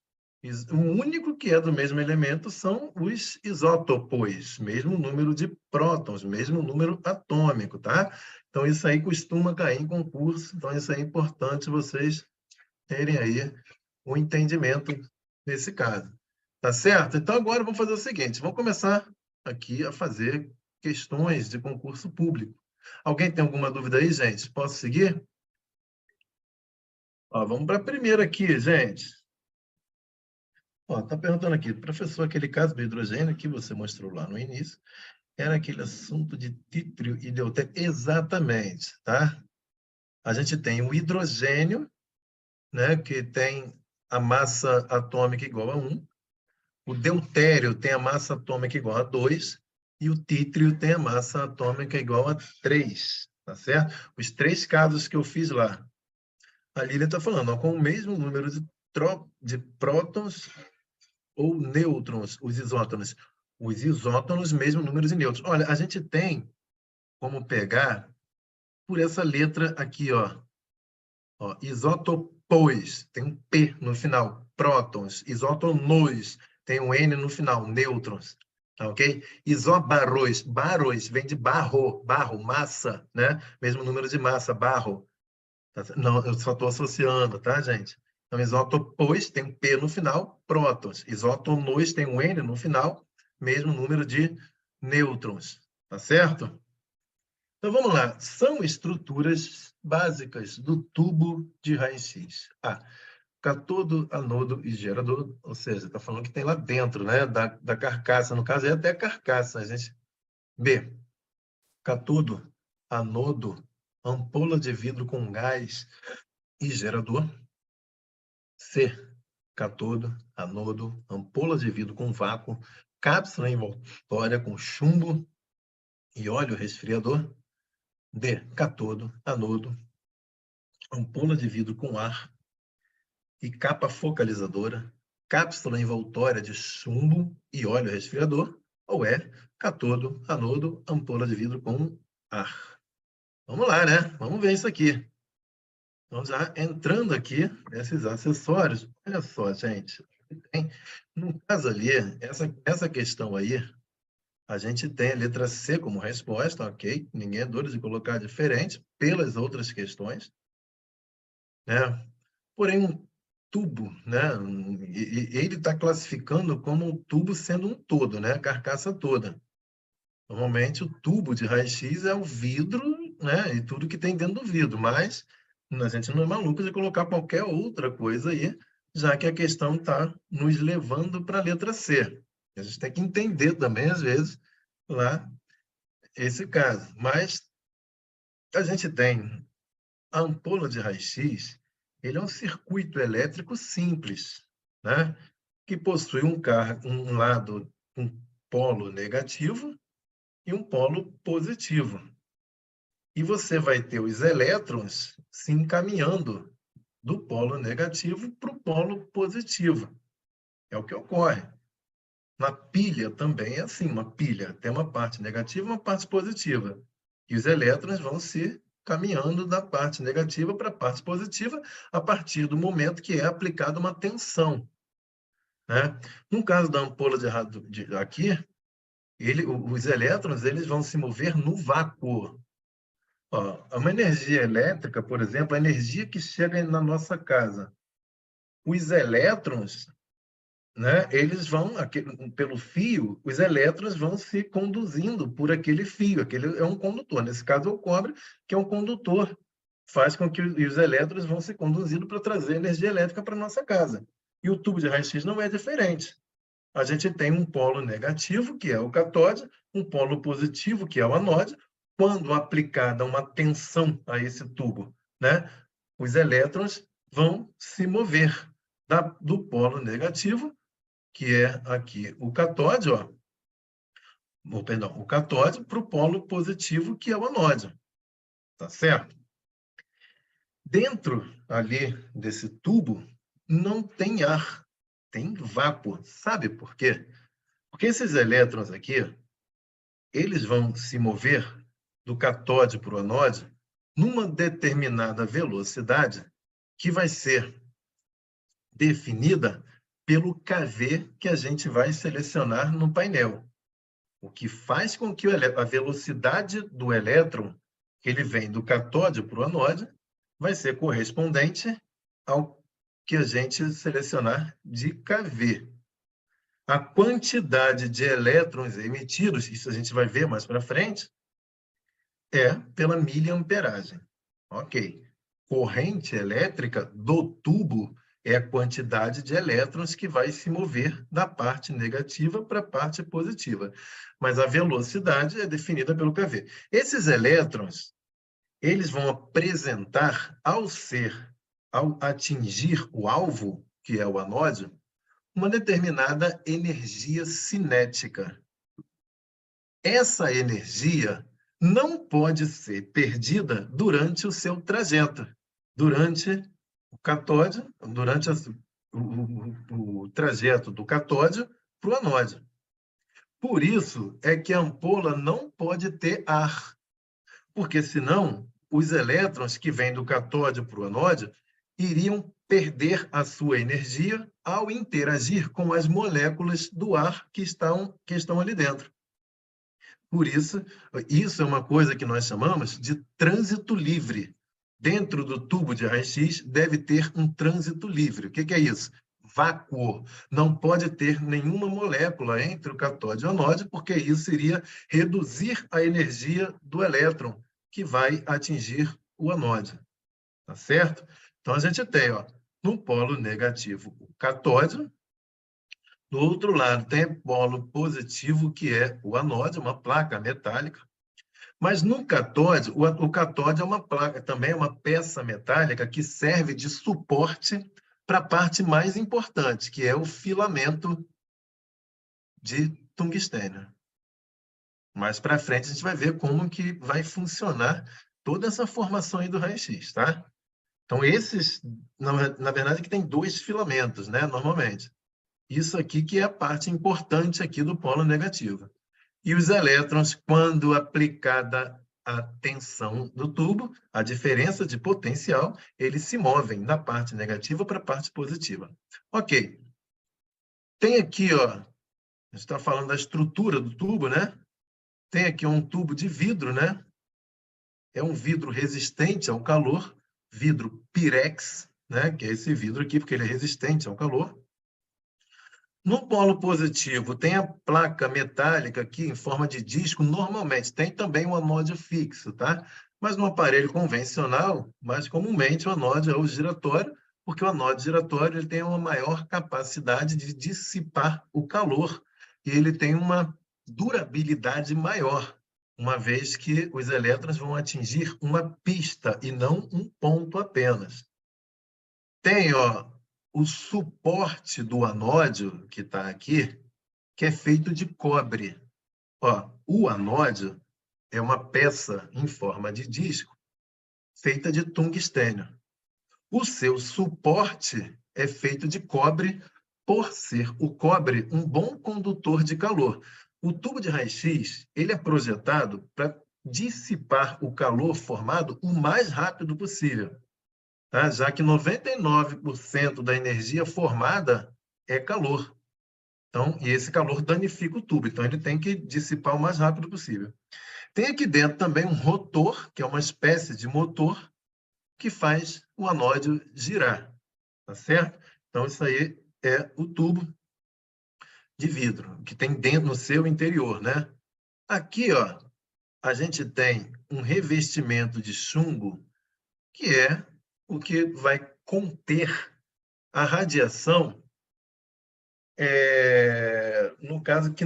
O único que é do mesmo elemento são os isótopos, mesmo número de prótons, mesmo número atômico, tá? Então, isso aí costuma cair em concurso, então isso aí é importante vocês terem aí o entendimento nesse caso. Tá certo? Então, agora vamos fazer o seguinte, vamos começar aqui a fazer questões de concurso público. Alguém tem alguma dúvida aí, gente? Posso seguir? Ó, vamos para a primeira aqui, gente. Está perguntando aqui, professor, aquele caso do hidrogênio que você mostrou lá no início, era aquele assunto de títrio e deutério? Exatamente, tá? A gente tem o hidrogênio, né, que tem a massa atômica igual a 1, o deutério tem a massa atômica igual a 2, e o títrio tem a massa atômica igual a 3, tá certo? Os 3 casos que eu fiz lá. Ali ele está falando, ó, com o mesmo número de prótons ou nêutrons, os isótonos. Os isótonos, mesmo número de nêutrons. Olha, a gente tem como pegar por essa letra aqui, ó. Isótopos, tem um P no final. Prótons. Isótonos, tem um N no final. Nêutrons. Tá, ok? Isobaros. Baros vem de barro. Barro, massa, né? Mesmo número de massa, barro. Não, eu só estou associando, tá, gente? Então, isótopos tem um P no final, prótons. Isótonos tem um N no final, mesmo número de nêutrons, tá certo? Então, vamos lá. São estruturas básicas do tubo de raio-x. A, catodo, anodo e gerador, ou seja, está falando que tem lá dentro, né, da carcaça. No caso, é até a carcaça. A gente... B, catodo, anodo, ampola de vidro com gás e gerador. C, catodo, anodo, ampola de vidro com vácuo, cápsula envoltória com chumbo e óleo resfriador. D, catodo, anodo, ampola de vidro com ar e capa focalizadora, cápsula envoltória de chumbo e óleo resfriador. Ou E, catodo, anodo, ampola de vidro com ar. Vamos lá, né? Vamos ver isso aqui. Então, já entrando aqui nesses acessórios, olha só, gente, no caso ali, essa questão aí, a gente tem a letra C como resposta, ok? Ninguém é doido de colocar diferente pelas outras questões, né? Porém, um tubo, né? Ele está classificando como um tubo sendo um todo, né? A carcaça toda. Normalmente, o tubo de raio-x é o vidro, né? E tudo que tem dentro do vidro, mas a gente não é maluco de colocar qualquer outra coisa aí, já que a questão está nos levando para a letra C. A gente tem que entender também, às vezes, lá esse caso. Mas a gente tem a ampola de raio-x, ele é um circuito elétrico simples, né? Que possui um lado com polo negativo e um polo positivo. E você vai ter os elétrons se encaminhando do polo negativo para o polo positivo. É o que ocorre. Na pilha também é assim, uma pilha tem uma parte negativa e uma parte positiva. E os elétrons vão se caminhando da parte negativa para a parte positiva a partir do momento que é aplicada uma tensão, né? No caso da ampola aqui, os elétrons eles vão se mover no vácuo. Ó, uma energia elétrica, por exemplo, a energia que chega na nossa casa. Os elétrons, né, eles vão, pelo fio, os elétrons vão se conduzindo por aquele fio. Aquele é um condutor. Nesse caso, é o cobre, que é um condutor. Faz com que os elétrons vão se conduzindo para trazer energia elétrica para a nossa casa. E o tubo de raio-x não é diferente. A gente tem um polo negativo, que é o catóde, um polo positivo, que é o anode. Quando aplicada uma tensão a esse tubo, né, os elétrons vão se mover do polo negativo, que é aqui o catóde, ó, perdão, o catóde, para o polo positivo, que é o anode. Tá certo? Dentro ali desse tubo não tem ar, tem vácuo. Sabe por quê? Porque esses elétrons aqui, eles vão se mover do catóde para o anode numa determinada velocidade que vai ser definida pelo kV que a gente vai selecionar no painel. O que faz com que a velocidade do elétron, que ele vem do catóde para o anode, vai ser correspondente ao que a gente selecionar de kV. A quantidade de elétrons emitidos, isso a gente vai ver mais para frente, é pela miliamperagem. Ok. Corrente elétrica do tubo é a quantidade de elétrons que vai se mover da parte negativa para a parte positiva. Mas a velocidade é definida pelo kV. Esses elétrons, eles vão apresentar, ao atingir o alvo, que é o anode, uma determinada energia cinética. Essa energia não pode ser perdida durante o seu trajeto, durante o catóde, durante o trajeto do catóde para o anode. Por isso é que a ampola não pode ter ar, porque senão os elétrons que vêm do catóde para o anode iriam perder a sua energia ao interagir com as moléculas do ar que estão ali dentro. Por isso, isso é uma coisa que nós chamamos de trânsito livre. Dentro do tubo de raio-x deve ter um trânsito livre. O que é isso? Vácuo. Não pode ter nenhuma molécula entre o catóde e o anode, porque isso iria reduzir a energia do elétron que vai atingir o anode. Tá certo? Então, a gente tem, ó, no polo negativo, o catóde. Do outro lado, tem polo positivo, que é o anode, uma placa metálica. Mas no catóde, o catóde é uma placa, também é uma peça metálica que serve de suporte para a parte mais importante, que é o filamento de tungstênio. Mais para frente, a gente vai ver como que vai funcionar toda essa formação aí do raio-x, tá? Então, esses, na verdade, que tem dois filamentos, né, normalmente. Isso aqui que é a parte importante aqui do polo negativo. E os elétrons, quando aplicada a tensão do tubo, a diferença de potencial, eles se movem da parte negativa para a parte positiva. Ok. Tem aqui, ó, a gente está falando da estrutura do tubo, né? Tem aqui um tubo de vidro, né? É um vidro resistente ao calor, vidro Pirex, né? Que é esse vidro aqui, porque ele é resistente ao calor. No polo positivo, tem a placa metálica aqui em forma de disco, normalmente. Tem também um anode fixo, tá? Mas no aparelho convencional, mais comumente o anode é o giratório, porque o anode giratório ele tem uma maior capacidade de dissipar o calor e ele tem uma durabilidade maior, uma vez que os elétrons vão atingir uma pista e não um ponto apenas. Tem, ó, o suporte do anódio, que está aqui, que é feito de cobre. Ó, o anódio é uma peça em forma de disco feita de tungstênio. O seu suporte é feito de cobre, por ser o cobre um bom condutor de calor. O tubo de raio-x, ele é projetado para dissipar o calor formado o mais rápido possível, tá? Já que 99% da energia formada é calor. Então, e esse calor danifica o tubo, então ele tem que dissipar o mais rápido possível. Tem aqui dentro também um rotor, que é uma espécie de motor, que faz o anódio girar, tá certo? Então, isso aí é o tubo de vidro, que tem dentro no seu interior, né? Aqui, ó, a gente tem um revestimento de chumbo, que é o que vai conter a radiação, no caso que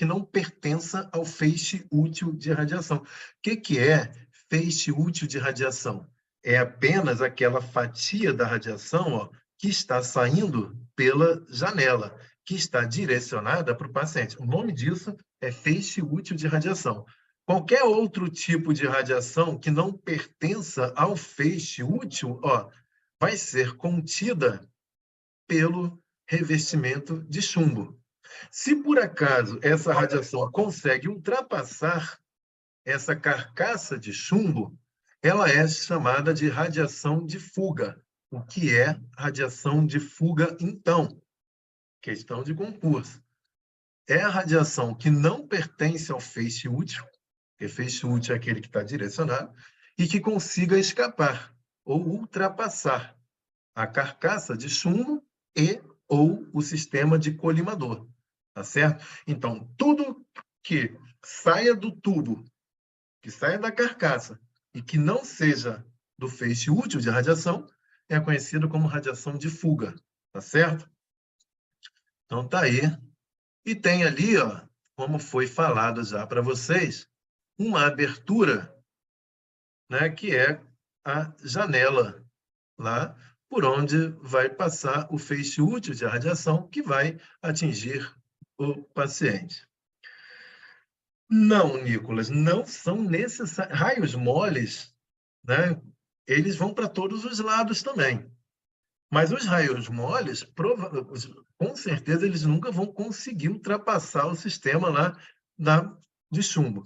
não pertença ao feixe útil de radiação. O que é feixe útil de radiação? É apenas aquela fatia da radiação, ó, que está saindo pela janela, que está direcionada para o paciente. O nome disso é feixe útil de radiação. Qualquer outro tipo de radiação que não pertença ao feixe útil, ó, vai ser contida pelo revestimento de chumbo. Se por acaso essa radiação consegue ultrapassar essa carcaça de chumbo, ela é chamada de radiação de fuga. O que é radiação de fuga, então? Questão de concurso. É a radiação que não pertence ao feixe útil, porque feixe útil é aquele que está direcionado, e que consiga escapar ou ultrapassar a carcaça de chumbo e ou o sistema de colimador, tá certo? Então, tudo que saia do tubo, que saia da carcaça e que não seja do feixe útil de radiação é conhecido como radiação de fuga, tá certo? Então, tá aí. E tem ali, ó, como foi falado já para vocês, uma abertura, né, que é a janela lá por onde vai passar o feixe útil de radiação que vai atingir o paciente. Não, Nicolas, não são necessários. Raios moles, né, eles vão para todos os lados também. Mas os raios moles, com certeza, eles nunca vão conseguir ultrapassar o sistema lá de chumbo.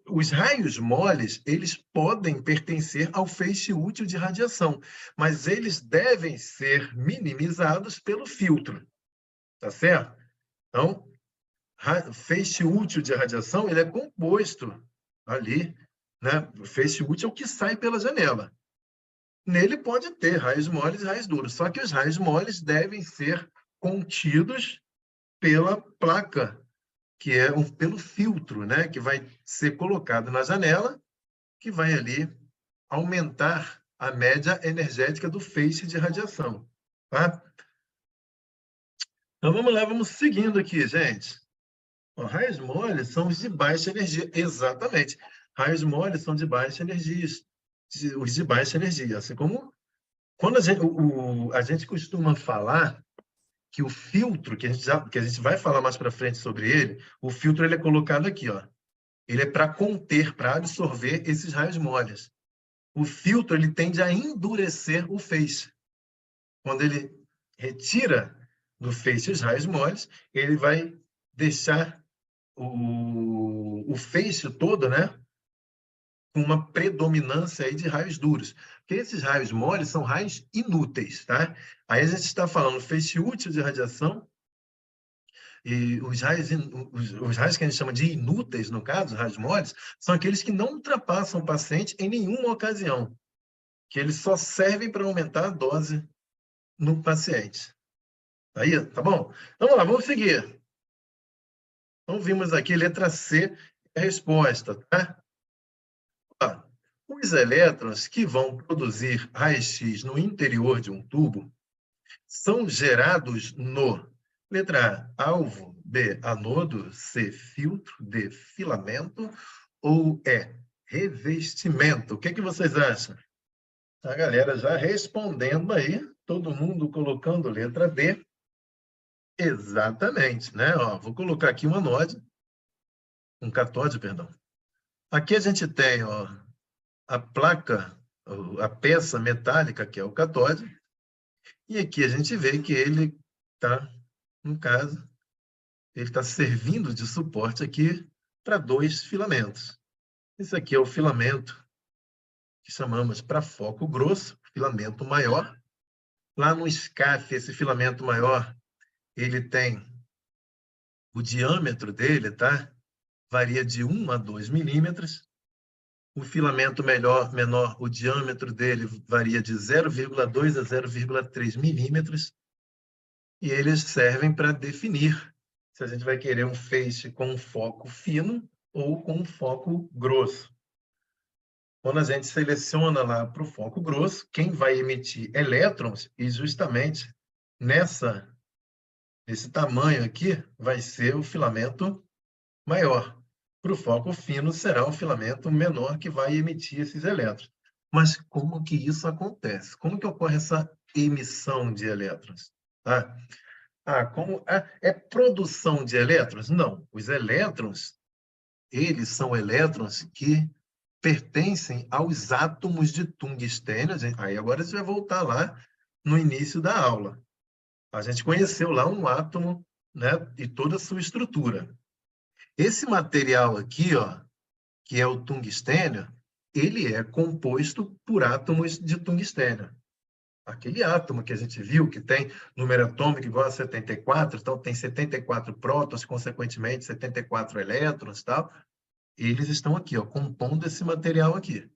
Os raios moles, eles podem pertencer ao feixe útil de radiação, mas eles devem ser minimizados pelo filtro, tá certo? Então, feixe útil de radiação, ele é composto ali, né? O feixe útil é o que sai pela janela. Nele pode ter raios moles e raios duros, só que os raios moles devem ser contidos pela placa, que é pelo filtro, né, que vai ser colocado na janela, que vai ali aumentar a média energética do feixe de radiação. Tá? Então vamos lá, vamos seguindo aqui, gente. Ó, raios moles são os de baixa energia. Exatamente. Raios moles são de baixa energia. Os de baixa energia. Assim como quando a gente costuma falar que o filtro, que a gente vai falar mais para frente sobre ele, o filtro ele é colocado aqui, ó. Ele é para conter, para absorver esses raios moles. O filtro ele tende a endurecer o feixe. Quando ele retira do feixe os raios moles, ele vai deixar o feixe todo, né, com uma predominância aí de raios duros. Porque esses raios moles são raios inúteis, tá? Aí a gente está falando feixe útil de radiação, e os raios que a gente chama de inúteis, no caso, os raios moles, são aqueles que não ultrapassam o paciente em nenhuma ocasião, que eles só servem para aumentar a dose no paciente. Aí, tá bom? Então, vamos lá, vamos seguir. Então, vimos aqui, letra C, a resposta, tá? Ó, os elétrons que vão produzir raio-x no interior de um tubo são gerados no, letra A, alvo, B, anodo, C, filtro, D, filamento, ou E, revestimento? O que que vocês acham? A galera já respondendo aí, todo mundo colocando letra D. Exatamente, né? Ó, vou colocar aqui um anode, um catóde, perdão. Aqui a gente tem, ó, a placa, a peça metálica, que é o catóde, e aqui a gente vê que ele está, no caso, ele está servindo de suporte aqui para 2 filamentos. Esse aqui é o filamento que chamamos para foco grosso, filamento maior. Lá no SCAF, esse filamento maior, ele tem o diâmetro dele, tá? Varia de 1 a 2 milímetros. O filamento menor, o diâmetro dele varia de 0,2 a 0,3 milímetros. E eles servem para definir se a gente vai querer um feixe com um foco fino ou com um foco grosso. Quando a gente seleciona lá para o foco grosso, quem vai emitir elétrons, e justamente nesse tamanho aqui, vai ser o filamento maior. Para o foco fino, será o filamento menor que vai emitir esses elétrons. Mas como que isso acontece? Como que ocorre essa emissão de elétrons? É produção de elétrons? Não. Os elétrons, eles são elétrons que pertencem aos átomos de tungstênio. Aí agora você vai voltar lá no início da aula. A gente conheceu lá um átomo, né, e toda a sua estrutura. Esse material aqui, ó, que é o tungstênio, ele é composto por átomos de tungstênio. Aquele átomo que a gente viu, que tem número atômico igual a 74, então tem 74 prótons, consequentemente 74 elétrons, tal. Eles estão aqui, ó, compondo esse material aqui.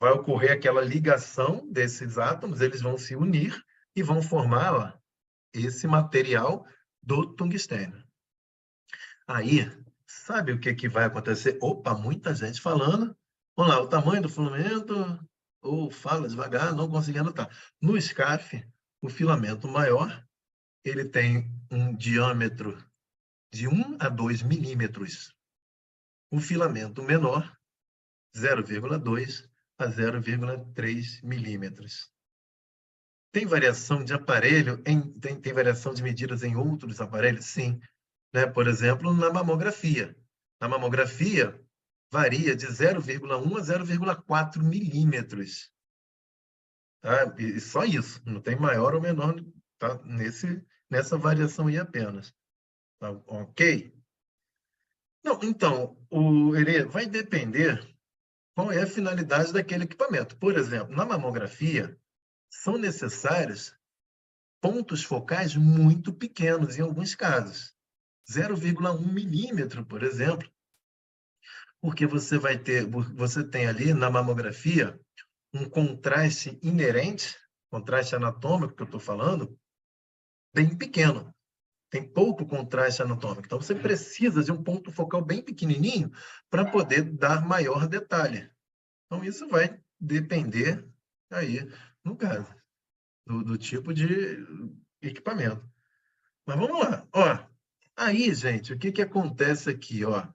Vai ocorrer aquela ligação desses átomos, eles vão se unir e vão formar, ó, esse material do tungstênio. Aí, sabe o que vai acontecer? Opa, muita gente falando. Vamos lá, o tamanho do filamento, ou fala devagar, não consegui anotar. No SCAF, o filamento maior, ele tem um diâmetro de 1 a 2 milímetros. O filamento menor, 0,2 a 0,3 milímetros. Tem variação de aparelho, tem variação de medidas em outros aparelhos? Sim. Né? Por exemplo, na mamografia. Na mamografia, varia de 0,1 a 0,4 milímetros. Tá? E só isso, não tem maior ou menor, tá? Nessa variação aí apenas. Tá? Ok? Não, então, vai depender qual é a finalidade daquele equipamento. Por exemplo, na mamografia, são necessários pontos focais muito pequenos, em alguns casos. 0,1 milímetro, por exemplo, porque você tem ali na mamografia um contraste inerente, contraste anatômico que eu estou falando, bem pequeno. Tem pouco contraste anatômico. Então, você precisa de um ponto focal bem pequenininho para poder dar maior detalhe. Então, isso vai depender aí, no caso, do tipo de equipamento. Mas vamos lá. Ó, aí, gente, o que acontece aqui? Ó?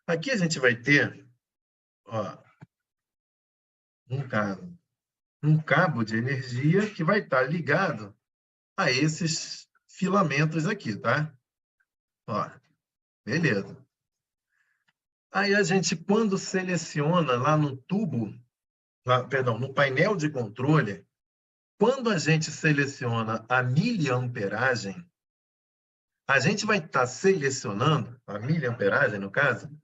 Aqui a gente vai ter, ó, um cabo de energia que vai estar ligado a esses filamentos aqui, tá? Ó, beleza. Aí a gente, quando seleciona lá no tubo, perdão, no painel de controle, quando a gente seleciona a miliamperagem, a gente vai estar selecionando, a miliamperagem no caso,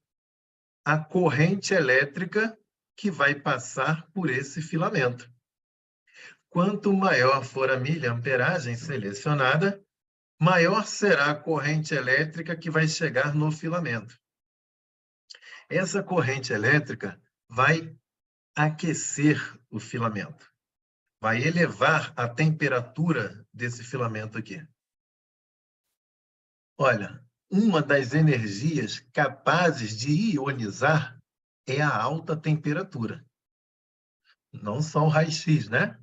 a corrente elétrica que vai passar por esse filamento. Quanto maior for a miliamperagem selecionada, maior será a corrente elétrica que vai chegar no filamento. Essa corrente elétrica vai aquecer o filamento, vai elevar a temperatura desse filamento aqui. Olha, uma das energias capazes de ionizar é a alta temperatura. Não só o raio-x, né?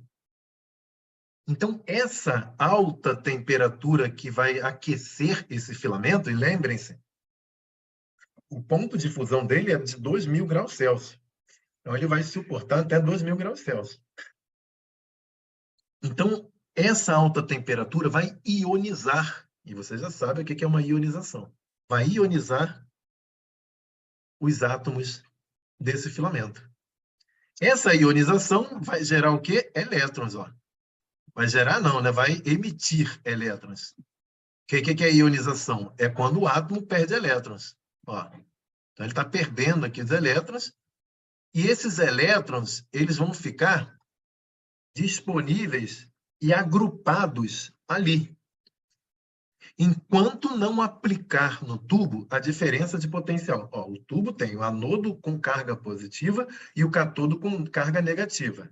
Então, essa alta temperatura que vai aquecer esse filamento, e lembrem-se, o ponto de fusão dele é de 2.000 graus Celsius. Então, ele vai suportar até 2.000 graus Celsius. Então, essa alta temperatura vai ionizar E você já sabe o que é uma ionização. Vai ionizar os átomos desse filamento. Essa ionização vai gerar o quê? Elétrons, ó. Vai gerar não, né? Vai emitir elétrons. O que é ionização? É quando o átomo perde elétrons. Ó. Então, ele está perdendo aqui os elétrons, e esses elétrons eles vão ficar disponíveis e agrupados ali, enquanto não aplicar no tubo a diferença de potencial. Ó, o tubo tem o anodo com carga positiva e o cátodo com carga negativa.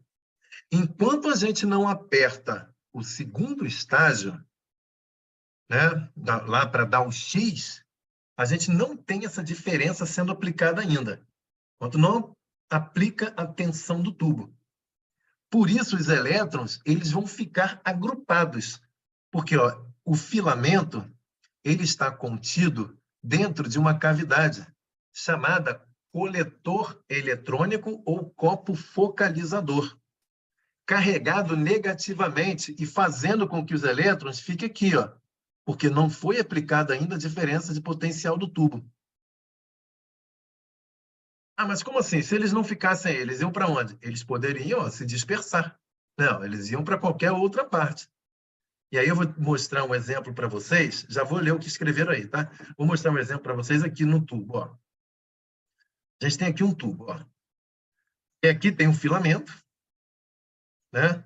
Enquanto a gente não aperta o segundo estágio, né, lá para dar o X, a gente não tem essa diferença sendo aplicada ainda, enquanto não aplica a tensão do tubo. Por isso, os elétrons eles vão ficar agrupados, porque ó, o filamento ele está contido dentro de uma cavidade chamada coletor eletrônico ou copo focalizador, carregado negativamente e fazendo com que os elétrons fiquem aqui, ó, porque não foi aplicada ainda a diferença de potencial do tubo. Ah, mas como assim? Se eles não ficassem, eles iam para onde? Eles poderiam, ó, se dispersar. Não, eles iam para qualquer outra parte. E aí eu vou mostrar um exemplo para vocês. Já vou ler o que escreveram aí, tá? Vou mostrar um exemplo para vocês aqui no tubo, ó. A gente tem aqui um tubo, ó. E aqui tem um filamento, né?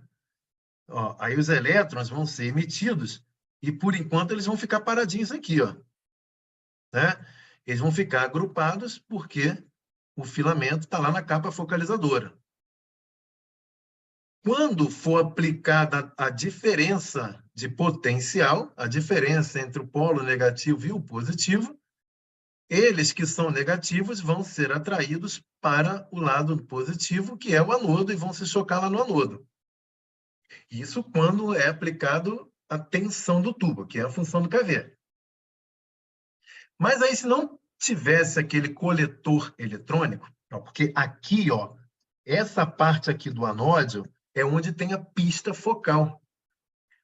Ó, aí os elétrons vão ser emitidos e, por enquanto, eles vão ficar paradinhos aqui, ó. Né? Eles vão ficar agrupados porque o filamento está lá na capa focalizadora. Quando for aplicada a diferença de potencial, a diferença entre o polo negativo e o positivo, eles que são negativos vão ser atraídos para o lado positivo, que é o anodo, e vão se chocar lá no anodo. Isso quando é aplicado a tensão do tubo, que é a função do kV. Mas aí, se não tivesse aquele coletor eletrônico, ó, porque aqui, ó, essa parte aqui do anódio é onde tem a pista focal.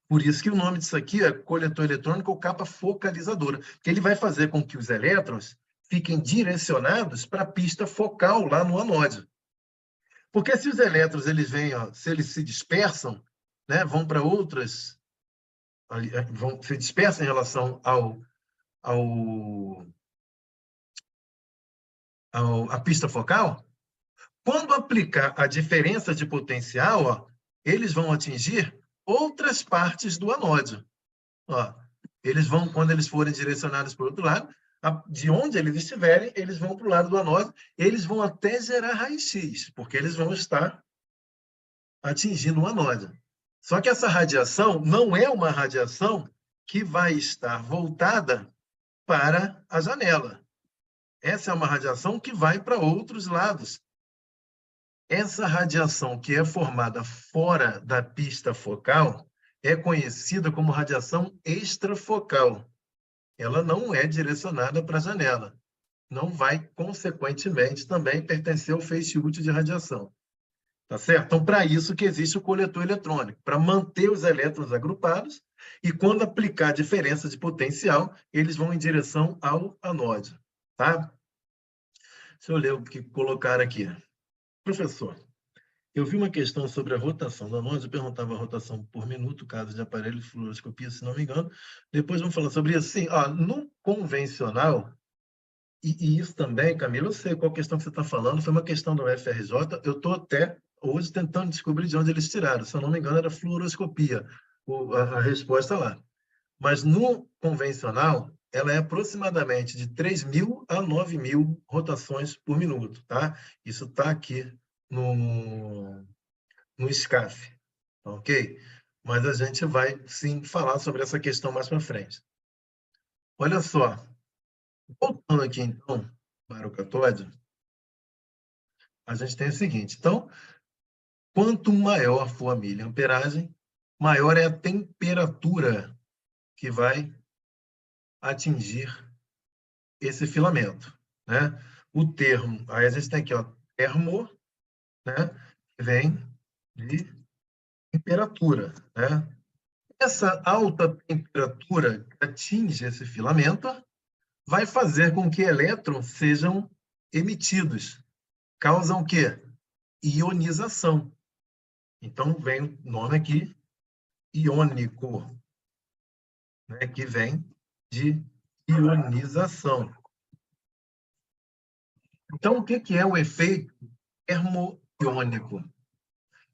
Por isso que o nome disso aqui é coletor eletrônico ou capa focalizadora, que ele vai fazer com que os elétrons fiquem direcionados para a pista focal lá no anódio. Porque se os elétrons eles vêm, ó, se eles se dispersam, né, vão para outras, vão se dispersam em relação à pista focal, quando aplicar a diferença de potencial, ó, eles vão atingir outras partes do anódio. Ó, eles vão, quando eles forem direcionados para o outro lado, de onde eles estiverem, eles vão para o lado do anódio, eles vão até gerar raio-x, porque eles vão estar atingindo o anódio. Só que essa radiação não é uma radiação que vai estar voltada para a janela. Essa é uma radiação que vai para outros lados. Essa radiação que é formada fora da pista focal é conhecida como radiação extrafocal. Ela não é direcionada para a janela. Não vai, consequentemente, também pertencer ao feixe útil de radiação. Tá certo? Então, para isso que existe o coletor eletrônico, para manter os elétrons agrupados e, quando aplicar a diferença de potencial, eles vão em direção ao anódio. Tá? Deixa eu ler o que colocaram aqui. Professor, eu vi uma questão sobre a rotação da anódio, eu perguntava a rotação por minuto, caso de aparelho de fluoroscopia, se não me engano. Depois vamos falar sobre isso. Sim, ó, no convencional, e isso também, Camila, eu sei qual questão que você está falando, foi uma questão do UFRJ, eu estou até hoje tentando descobrir de onde eles tiraram, se eu não me engano era fluoroscopia, a resposta lá. Mas no convencional, ela é aproximadamente de 3.000 a 9.000 rotações por minuto, tá? Isso está aqui no SCAF, ok? Mas a gente vai, sim, falar sobre essa questão mais para frente. Olha só, voltando aqui, então, para o catódio, a gente tem o seguinte. Então, quanto maior for a miliamperagem, maior é a temperatura que vai atingir esse filamento, né? O termo, aí a gente tem aqui, ó, termo, né? Que vem de temperatura, né? Essa alta temperatura que atinge esse filamento vai fazer com que elétrons sejam emitidos. Causam o quê? Ionização. Então, vem o nome aqui, iônico, né, que vem de ionização. Então, o que é o efeito termoiônico?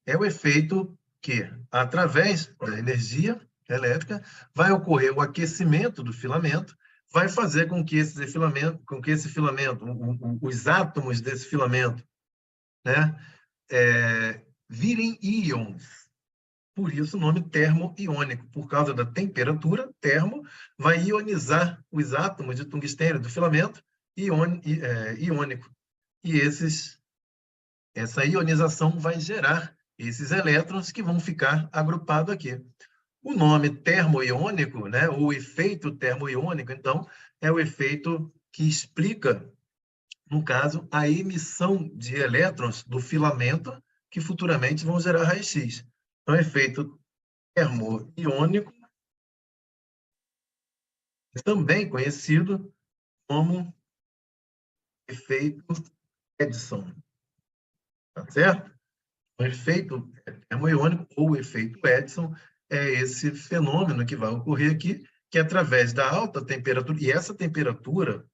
É o efeito que, através da energia elétrica, vai ocorrer o aquecimento do filamento, vai fazer com que esse filamento, os átomos desse filamento, né, virem íons. Por isso o nome termoiônico, por causa da temperatura, termo vai ionizar os átomos de tungstênio do filamento iônico. E essa ionização vai gerar esses elétrons que vão ficar agrupados aqui. O nome termoiônico, né, o efeito termoiônico, então, é o efeito que explica, no caso, a emissão de elétrons do filamento que futuramente vão gerar raio-x. Então, efeito termoiônico, também conhecido como efeito Edison, tá certo? O efeito termoiônico ou efeito Edison é esse fenômeno que vai ocorrer aqui, que é através da alta temperatura, e essa temperatura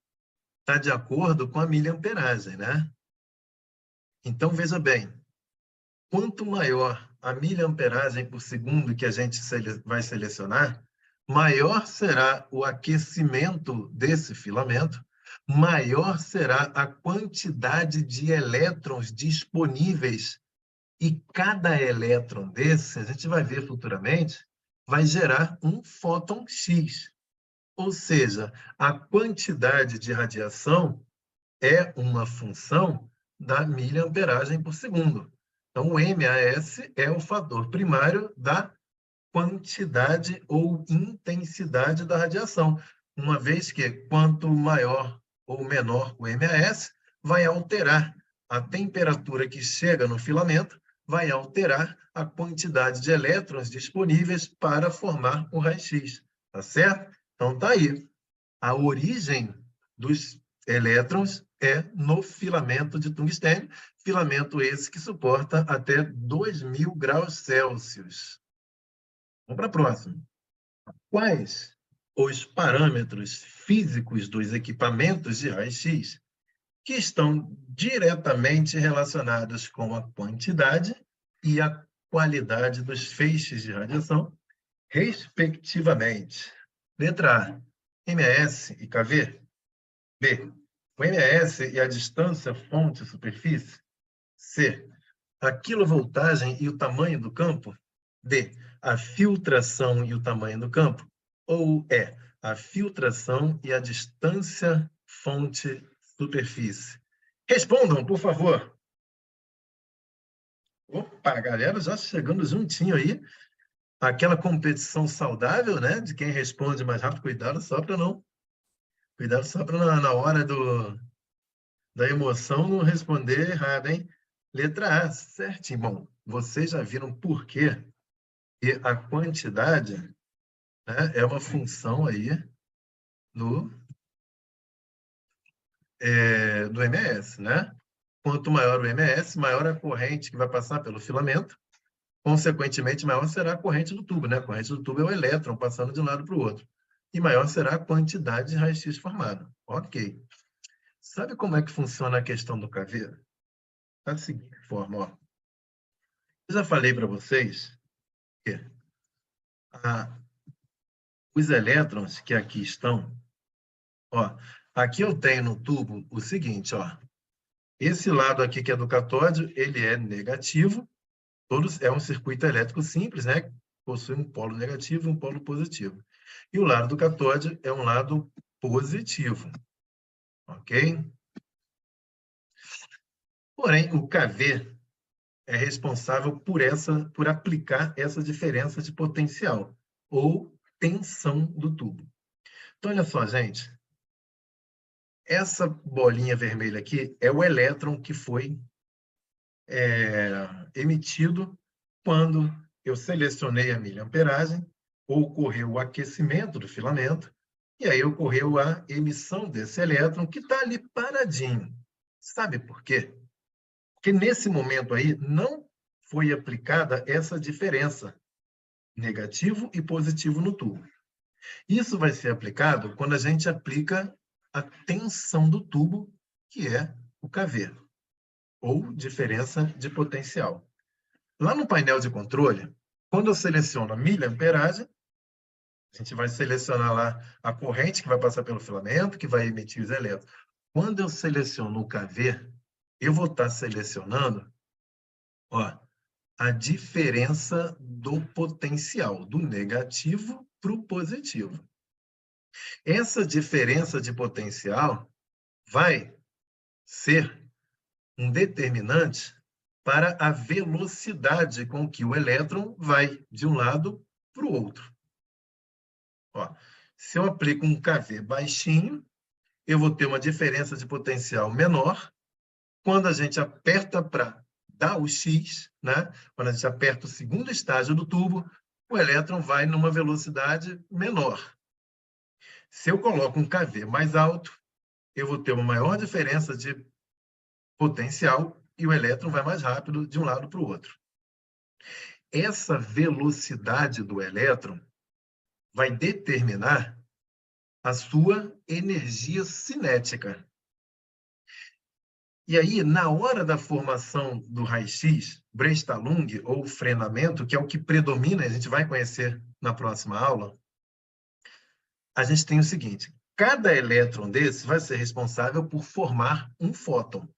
está de acordo com a miliamperagem, né? Então, veja bem, quanto maior a miliamperagem por segundo que a gente vai selecionar, maior será o aquecimento desse filamento, maior será a quantidade de elétrons disponíveis. E cada elétron desse, a gente vai ver futuramente, vai gerar um fóton X. Ou seja, a quantidade de radiação é uma função da miliamperagem por segundo. Então, o MAS é o fator primário da quantidade ou intensidade da radiação, uma vez que quanto maior ou menor o MAS, vai alterar a temperatura que chega no filamento, vai alterar a quantidade de elétrons disponíveis para formar o raio-x, tá certo? Então, tá aí. A origem dos elétrons é no filamento de tungstênio, filamento esse que suporta até 2.000 graus Celsius. Vamos para a próxima. Quais os parâmetros físicos dos equipamentos de raio-x que estão diretamente relacionados com a quantidade e a qualidade dos feixes de radiação, respectivamente? Letra A, MAS e KV. B, o MAS e a distância fonte-superfície. C, a quilovoltagem e o tamanho do campo. D, a filtração e o tamanho do campo. Ou E, a filtração e a distância fonte-superfície. Respondam, por favor. Opa, a galera já chegando juntinho aí. Aquela competição saudável, né? De quem responde mais rápido. Cuidado só para na hora da emoção não responder errado, hein? Letra A, certinho. Bom, vocês já viram por quê? E a quantidade, né, é uma função aí do MS, né? Quanto maior o MS, maior a corrente que vai passar pelo filamento, consequentemente, maior será a corrente do tubo, né? A corrente do tubo é o elétron passando de um lado para o outro. E maior será a quantidade de raio-x formada. Ok. Sabe como é que funciona a questão do KV? Da seguinte forma, ó. Eu já falei para vocês que os elétrons que aqui estão, ó, aqui eu tenho no tubo o seguinte, ó. Esse lado aqui que é do catódio, ele é negativo. É um circuito elétrico simples, né? Possui um polo negativo e um polo positivo. E o lado do catódio é um lado positivo. Ok? Porém, o KV é responsável por aplicar essa diferença de potencial, ou tensão do tubo. Então, olha só, gente. Essa bolinha vermelha aqui é o elétron que foi emitido quando eu selecionei a miliamperagem, ocorreu o aquecimento do filamento, e aí ocorreu a emissão desse elétron, que está ali paradinho. Sabe por quê? Porque nesse momento aí não foi aplicada essa diferença, negativo e positivo no tubo. Isso vai ser aplicado quando a gente aplica a tensão do tubo, que é o kV, ou diferença de potencial. Lá no painel de controle, quando eu seleciono a miliamperagem, a gente vai selecionar lá a corrente que vai passar pelo filamento, que vai emitir os elétrons. Quando eu seleciono o kV, eu vou estar selecionando, ó, a diferença do potencial, do negativo para o positivo. Essa diferença de potencial vai ser um determinante para a velocidade com que o elétron vai de um lado para o outro. Ó, se eu aplico um kV baixinho, eu vou ter uma diferença de potencial menor. Quando a gente aperta para dar o X, né? Quando a gente aperta o segundo estágio do tubo, o elétron vai numa velocidade menor. Se eu coloco um kV mais alto, eu vou ter uma maior diferença de potencial e o elétron vai mais rápido de um lado para o outro. Essa velocidade do elétron vai determinar a sua energia cinética. E aí, na hora da formação do raio-x, Bremsstrahlung ou frenamento, que é o que predomina, a gente vai conhecer na próxima aula, a gente tem o seguinte: cada elétron desse vai ser responsável por formar um fóton.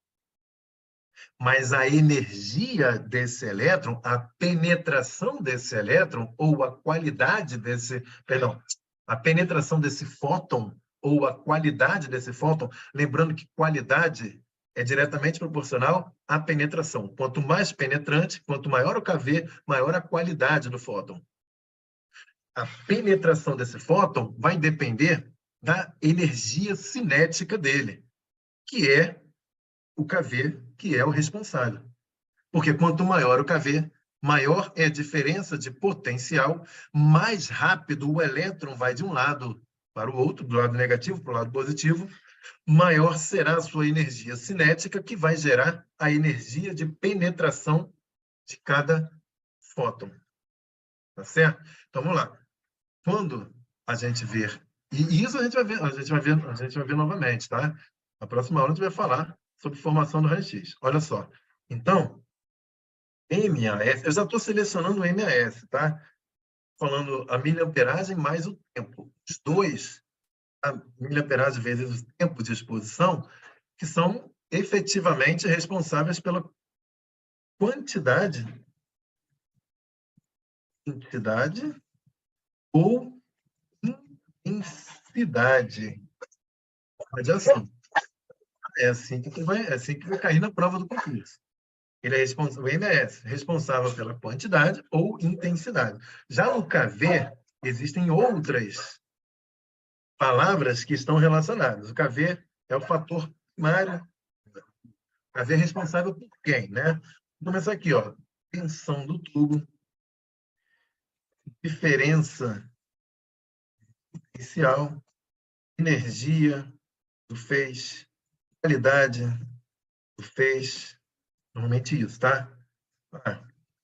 Mas a energia desse elétron, a penetração desse elétron, ou a qualidade desse, perdão, a penetração desse fóton, ou a qualidade desse fóton, lembrando que qualidade é diretamente proporcional à penetração. Quanto mais penetrante, quanto maior o kV, maior a qualidade do fóton. A penetração desse fóton vai depender da energia cinética dele, que é o kV, que é o responsável. Porque quanto maior o kV, maior é a diferença de potencial, mais rápido o elétron vai de um lado para o outro, do lado negativo para o lado positivo, maior será a sua energia cinética, que vai gerar a energia de penetração de cada fóton. Tá certo? Então, vamos lá. Quando a gente ver, e isso a gente vai ver novamente, tá? Na próxima aula a gente vai falar sobre formação do raio-x. Olha só. Então, MAS, eu já estou selecionando o MAS, tá? Falando a miliamperagem mais o tempo. Os dois, a miliamperagem vezes o tempo de exposição, que são efetivamente responsáveis pela quantidade ou intensidade da radiação. É assim que vai cair na prova do concurso. Ele é o MS, responsável pela quantidade ou intensidade. Já no KV, existem outras palavras que estão relacionadas. O KV é o fator primário. O KV é responsável por quem, né? Vou começar aqui, ó. Tensão do tubo, diferença inicial, energia do feixe, qualidade do feixe, normalmente isso, tá?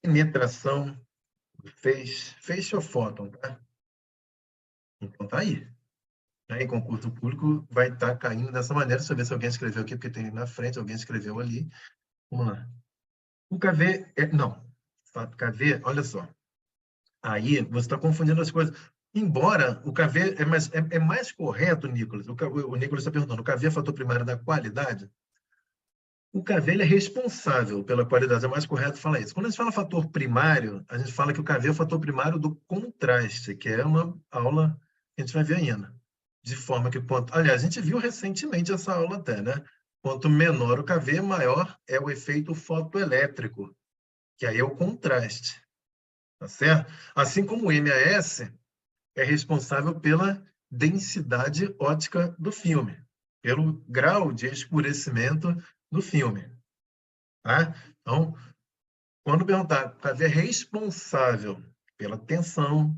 Penetração do feixe, feixe ou fóton, tá? Então tá aí. Em concurso público vai estar caindo dessa maneira. Deixa eu ver se alguém escreveu aqui, porque tem na frente, alguém escreveu ali. Vamos lá. O KV não. KV, olha só. Aí você está confundindo as coisas. Embora o KV é mais correto, Nicolas. O Nicolas está perguntando, o KV é fator primário da qualidade? O KV ele é responsável pela qualidade, é mais correto falar isso. Quando a gente fala fator primário, a gente fala que o KV é o fator primário do contraste, que é uma aula que a gente vai ver ainda. De forma que, aliás, a gente viu recentemente essa aula até, né? Quanto menor o KV, maior é o efeito fotoelétrico, que aí é o contraste, tá certo? Assim como o MAS é responsável pela densidade óptica do filme, pelo grau de escurecimento do filme, tá? Então, quando perguntar, KV é responsável pela tensão,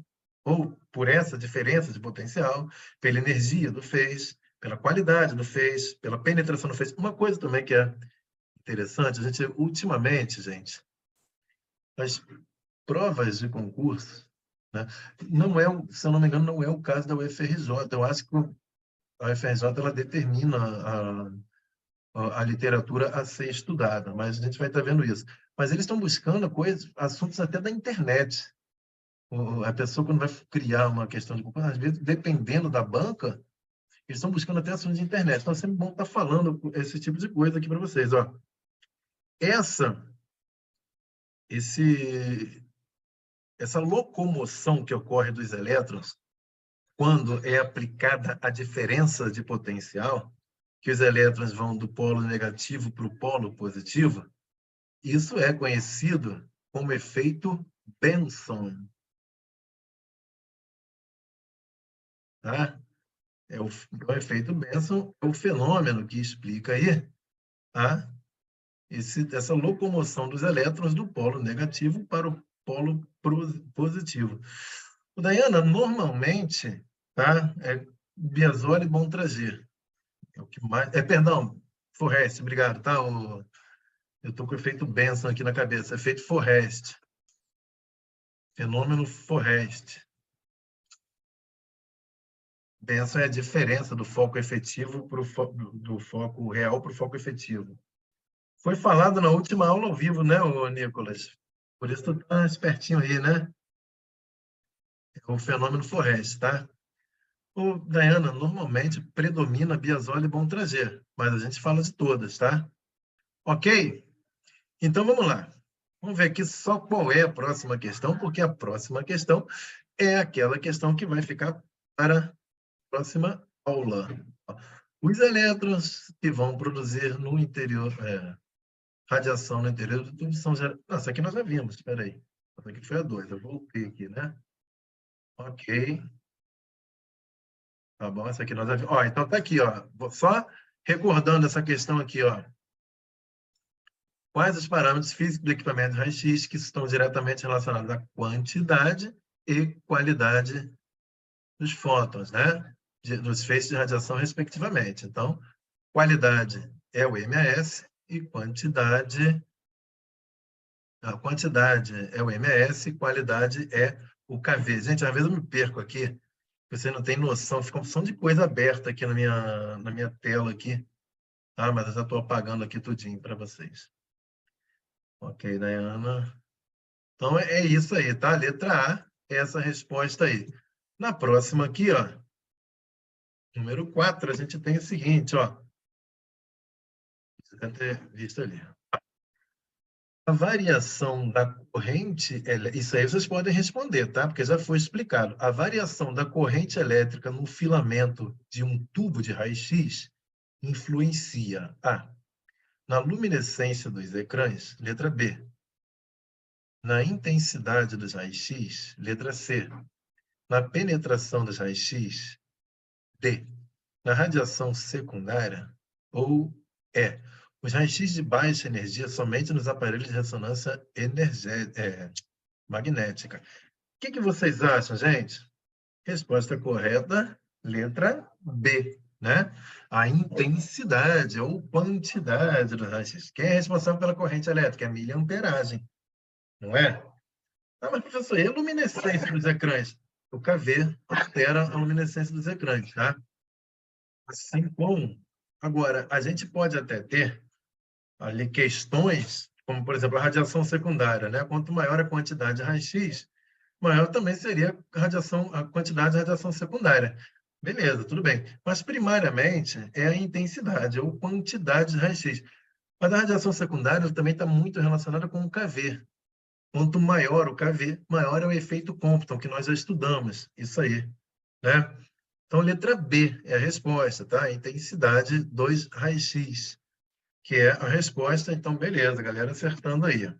ou por essa diferença de potencial, pela energia do feixe, pela qualidade do feixe, pela penetração do feixe. Uma coisa também que é interessante, a gente, ultimamente, gente, as provas de concurso, né, não é, se eu não me engano, não é o caso da UFRJ. Eu acho que a UFRJ ela determina a literatura a ser estudada, mas a gente vai estar vendo isso. Mas eles estão buscando coisas, assuntos até da internet. A pessoa, quando vai criar uma questão de concurso, às vezes, dependendo da banca, eles estão buscando até assuntos de internet. Então, é sempre bom estar falando esse tipo de coisa aqui para vocês. Ó. Essa locomoção que ocorre dos elétrons, quando é aplicada a diferença de potencial, que os elétrons vão do polo negativo para o polo positivo, isso é conhecido como efeito Benson. Tá? O efeito Benson é o fenômeno que explica aí, tá? Essa locomoção dos elétrons do polo negativo para o polo positivo. O Dayana, normalmente, tá? É Biasoli e Montrager. É o que mais... perdão, Forrest, obrigado, tá? Eu estou com o efeito Benson aqui na cabeça. Efeito Forrest. Fenômeno Forrest. Benson é a diferença do foco efetivo do foco real para o foco efetivo. Foi falado na última aula ao vivo, né, Nicolas? Por isso tu tá espertinho aí, né? É o fenômeno Forrest, tá? Ô, Dayana, normalmente predomina Biasoli e Montrager, mas a gente fala de todas, tá? Ok? Então vamos lá. Vamos ver aqui só qual é a próxima questão, porque a próxima questão é aquela questão que vai ficar para a próxima aula. Os elétrons que vão produzir no interior, radiação no interior do tubo são gerados... Nossa, aqui nós já vimos, espera aí. Essa aqui foi a 2, eu voltei aqui, né? Ok. Tá bom, essa aqui nós já vimos. Ó, então tá aqui, ó. Só recordando essa questão aqui, ó. Quais os parâmetros físicos do equipamento de raio-x que estão diretamente relacionados à quantidade e qualidade dos fótons, né? Dos feixes de radiação, respectivamente. Então, qualidade é o MAS e quantidade... A quantidade é o MS, qualidade é o KV. Gente, às vezes eu me perco aqui, você não tem noção, fica uma opção de coisa aberta aqui na minha tela aqui, tá? Mas eu já estou apagando aqui tudinho para vocês. Ok, Dayana. Então, é isso aí, tá? Letra A, essa resposta aí. Na próxima aqui, ó, número 4, a gente tem o seguinte, ó. Você deve ter visto ali. A variação da corrente, isso aí vocês podem responder, tá? Porque já foi explicado. A variação da corrente elétrica no filamento de um tubo de raio-x influencia na luminescência dos ecrãs, letra B. Na intensidade dos raios-x, letra C. Na penetração dos raios-x, D. Na radiação secundária, ou E. Os raios-x de baixa energia somente nos aparelhos de ressonância magnética. O que vocês acham, gente? Resposta correta, letra B, né? A intensidade ou quantidade dos raios-x. Quem é responsável pela corrente elétrica? É a miliamperagem, não é? Ah, mas, professor, e a luminescência dos ecrãs? O KV altera a luminescência dos ecrãs, tá? Assim como... Agora, a gente pode até ter ali questões, como, por exemplo, a radiação secundária, né? Quanto maior a quantidade de raio-x, maior também seria a quantidade de radiação secundária. Beleza, tudo bem. Mas, primariamente, é a intensidade ou quantidade de raio-x. Mas a radiação secundária também está muito relacionada com o KV. Quanto maior o KV, maior é o efeito Compton, que nós já estudamos. Isso aí, né? Então, letra B é a resposta, tá? A intensidade dos raios-x, que é a resposta. Então, beleza, galera, acertando aí.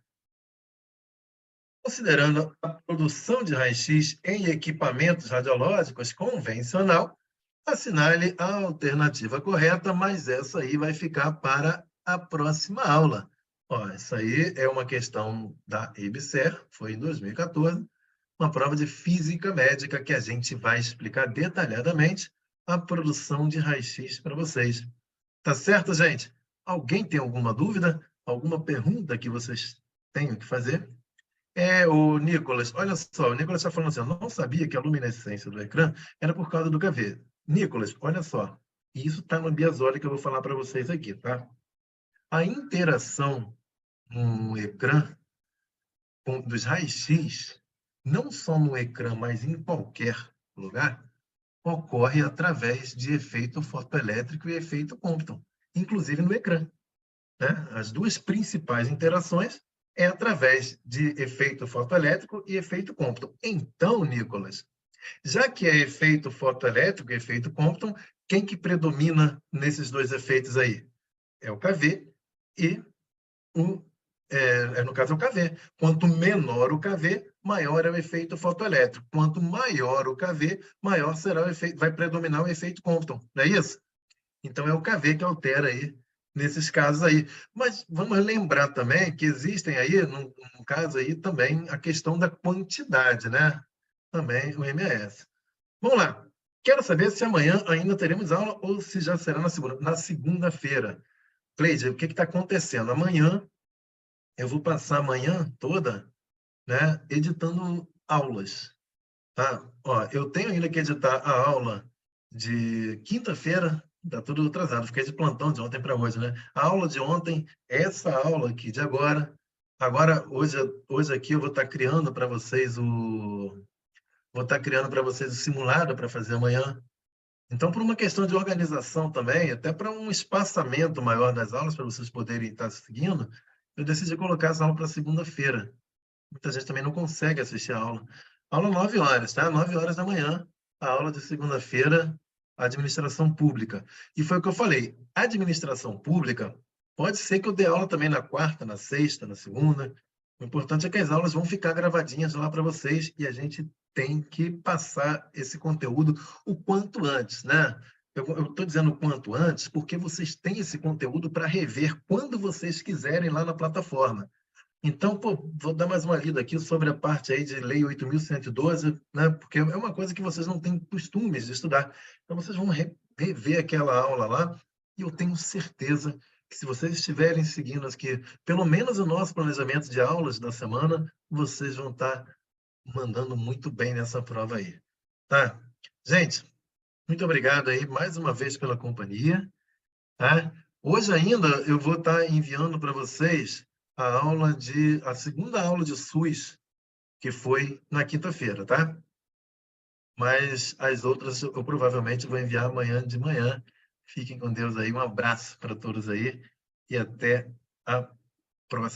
Considerando a produção de raio-x em equipamentos radiológicos convencional, assinale a alternativa correta, mas essa aí vai ficar para a próxima aula. Ó, essa aí é uma questão da EBSER, foi em 2014, uma prova de física médica que a gente vai explicar detalhadamente a produção de raio-x para vocês. Tá certo, gente? Alguém tem alguma dúvida? Alguma pergunta que vocês tenham que fazer? O Nicolas, olha só, o Nicolas está falando assim, eu não sabia que a luminescência do ecrã era por causa do KV. Nicolas, olha só, isso está no Biasoli que eu vou falar para vocês aqui, tá? A interação no ecrã dos raios-x, não só no ecrã, mas em qualquer lugar, ocorre através de efeito fotoelétrico e efeito Compton, inclusive no ecrã, né? As duas principais interações é através de efeito fotoelétrico e efeito Compton. Então, Nicolas, já que é efeito fotoelétrico e efeito Compton, quem que predomina nesses dois efeitos aí? É o KV e no caso, é o KV. Quanto menor o KV, maior é o efeito fotoelétrico. Quanto maior o KV, maior será o efeito, vai predominar o efeito Compton, não é isso? Então, é o KV que altera aí, nesses casos aí. Mas vamos lembrar também que existem aí, no caso aí, também a questão da quantidade, né? Também o MS. Vamos lá. Quero saber se amanhã ainda teremos aula ou se já será na segunda-feira. Cleide, o que está acontecendo? Amanhã eu vou passar a manhã toda, né, editando aulas, tá? Ó, eu tenho ainda que editar a aula de quinta-feira, tá tudo atrasado, fiquei de plantão de ontem para hoje, né? A aula de ontem, essa aula aqui de agora, hoje aqui eu vou estar criando para vocês o simulado para fazer amanhã. Então, por uma questão de organização também, até para um espaçamento maior das aulas, para vocês poderem estar seguindo, eu decidi colocar essa aula para segunda-feira. Muita gente também não consegue assistir a aula. Aula 9 horas, tá? 9 horas da manhã, a aula de segunda-feira, administração pública. E foi o que eu falei, administração pública, pode ser que eu dê aula também na quarta, na sexta, na segunda. O importante é que as aulas vão ficar gravadinhas lá para vocês e a gente tem que passar esse conteúdo o quanto antes, né? Eu estou dizendo o quanto antes porque vocês têm esse conteúdo para rever quando vocês quiserem lá na plataforma. Então, vou dar mais uma lida aqui sobre a parte aí de Lei 8.112, né? Porque é uma coisa que vocês não têm costumes de estudar. Então, vocês vão rever aquela aula lá e eu tenho certeza que se vocês estiverem seguindo aqui, pelo menos o nosso planejamento de aulas da semana, vocês vão estar mandando muito bem nessa prova aí, tá? Gente, muito obrigado aí mais uma vez pela companhia, tá? Hoje ainda eu vou estar enviando para vocês a segunda aula de SUS, que foi na quinta-feira, tá? Mas as outras eu provavelmente vou enviar amanhã de manhã. Fiquem com Deus aí, um abraço para todos aí e até a próxima.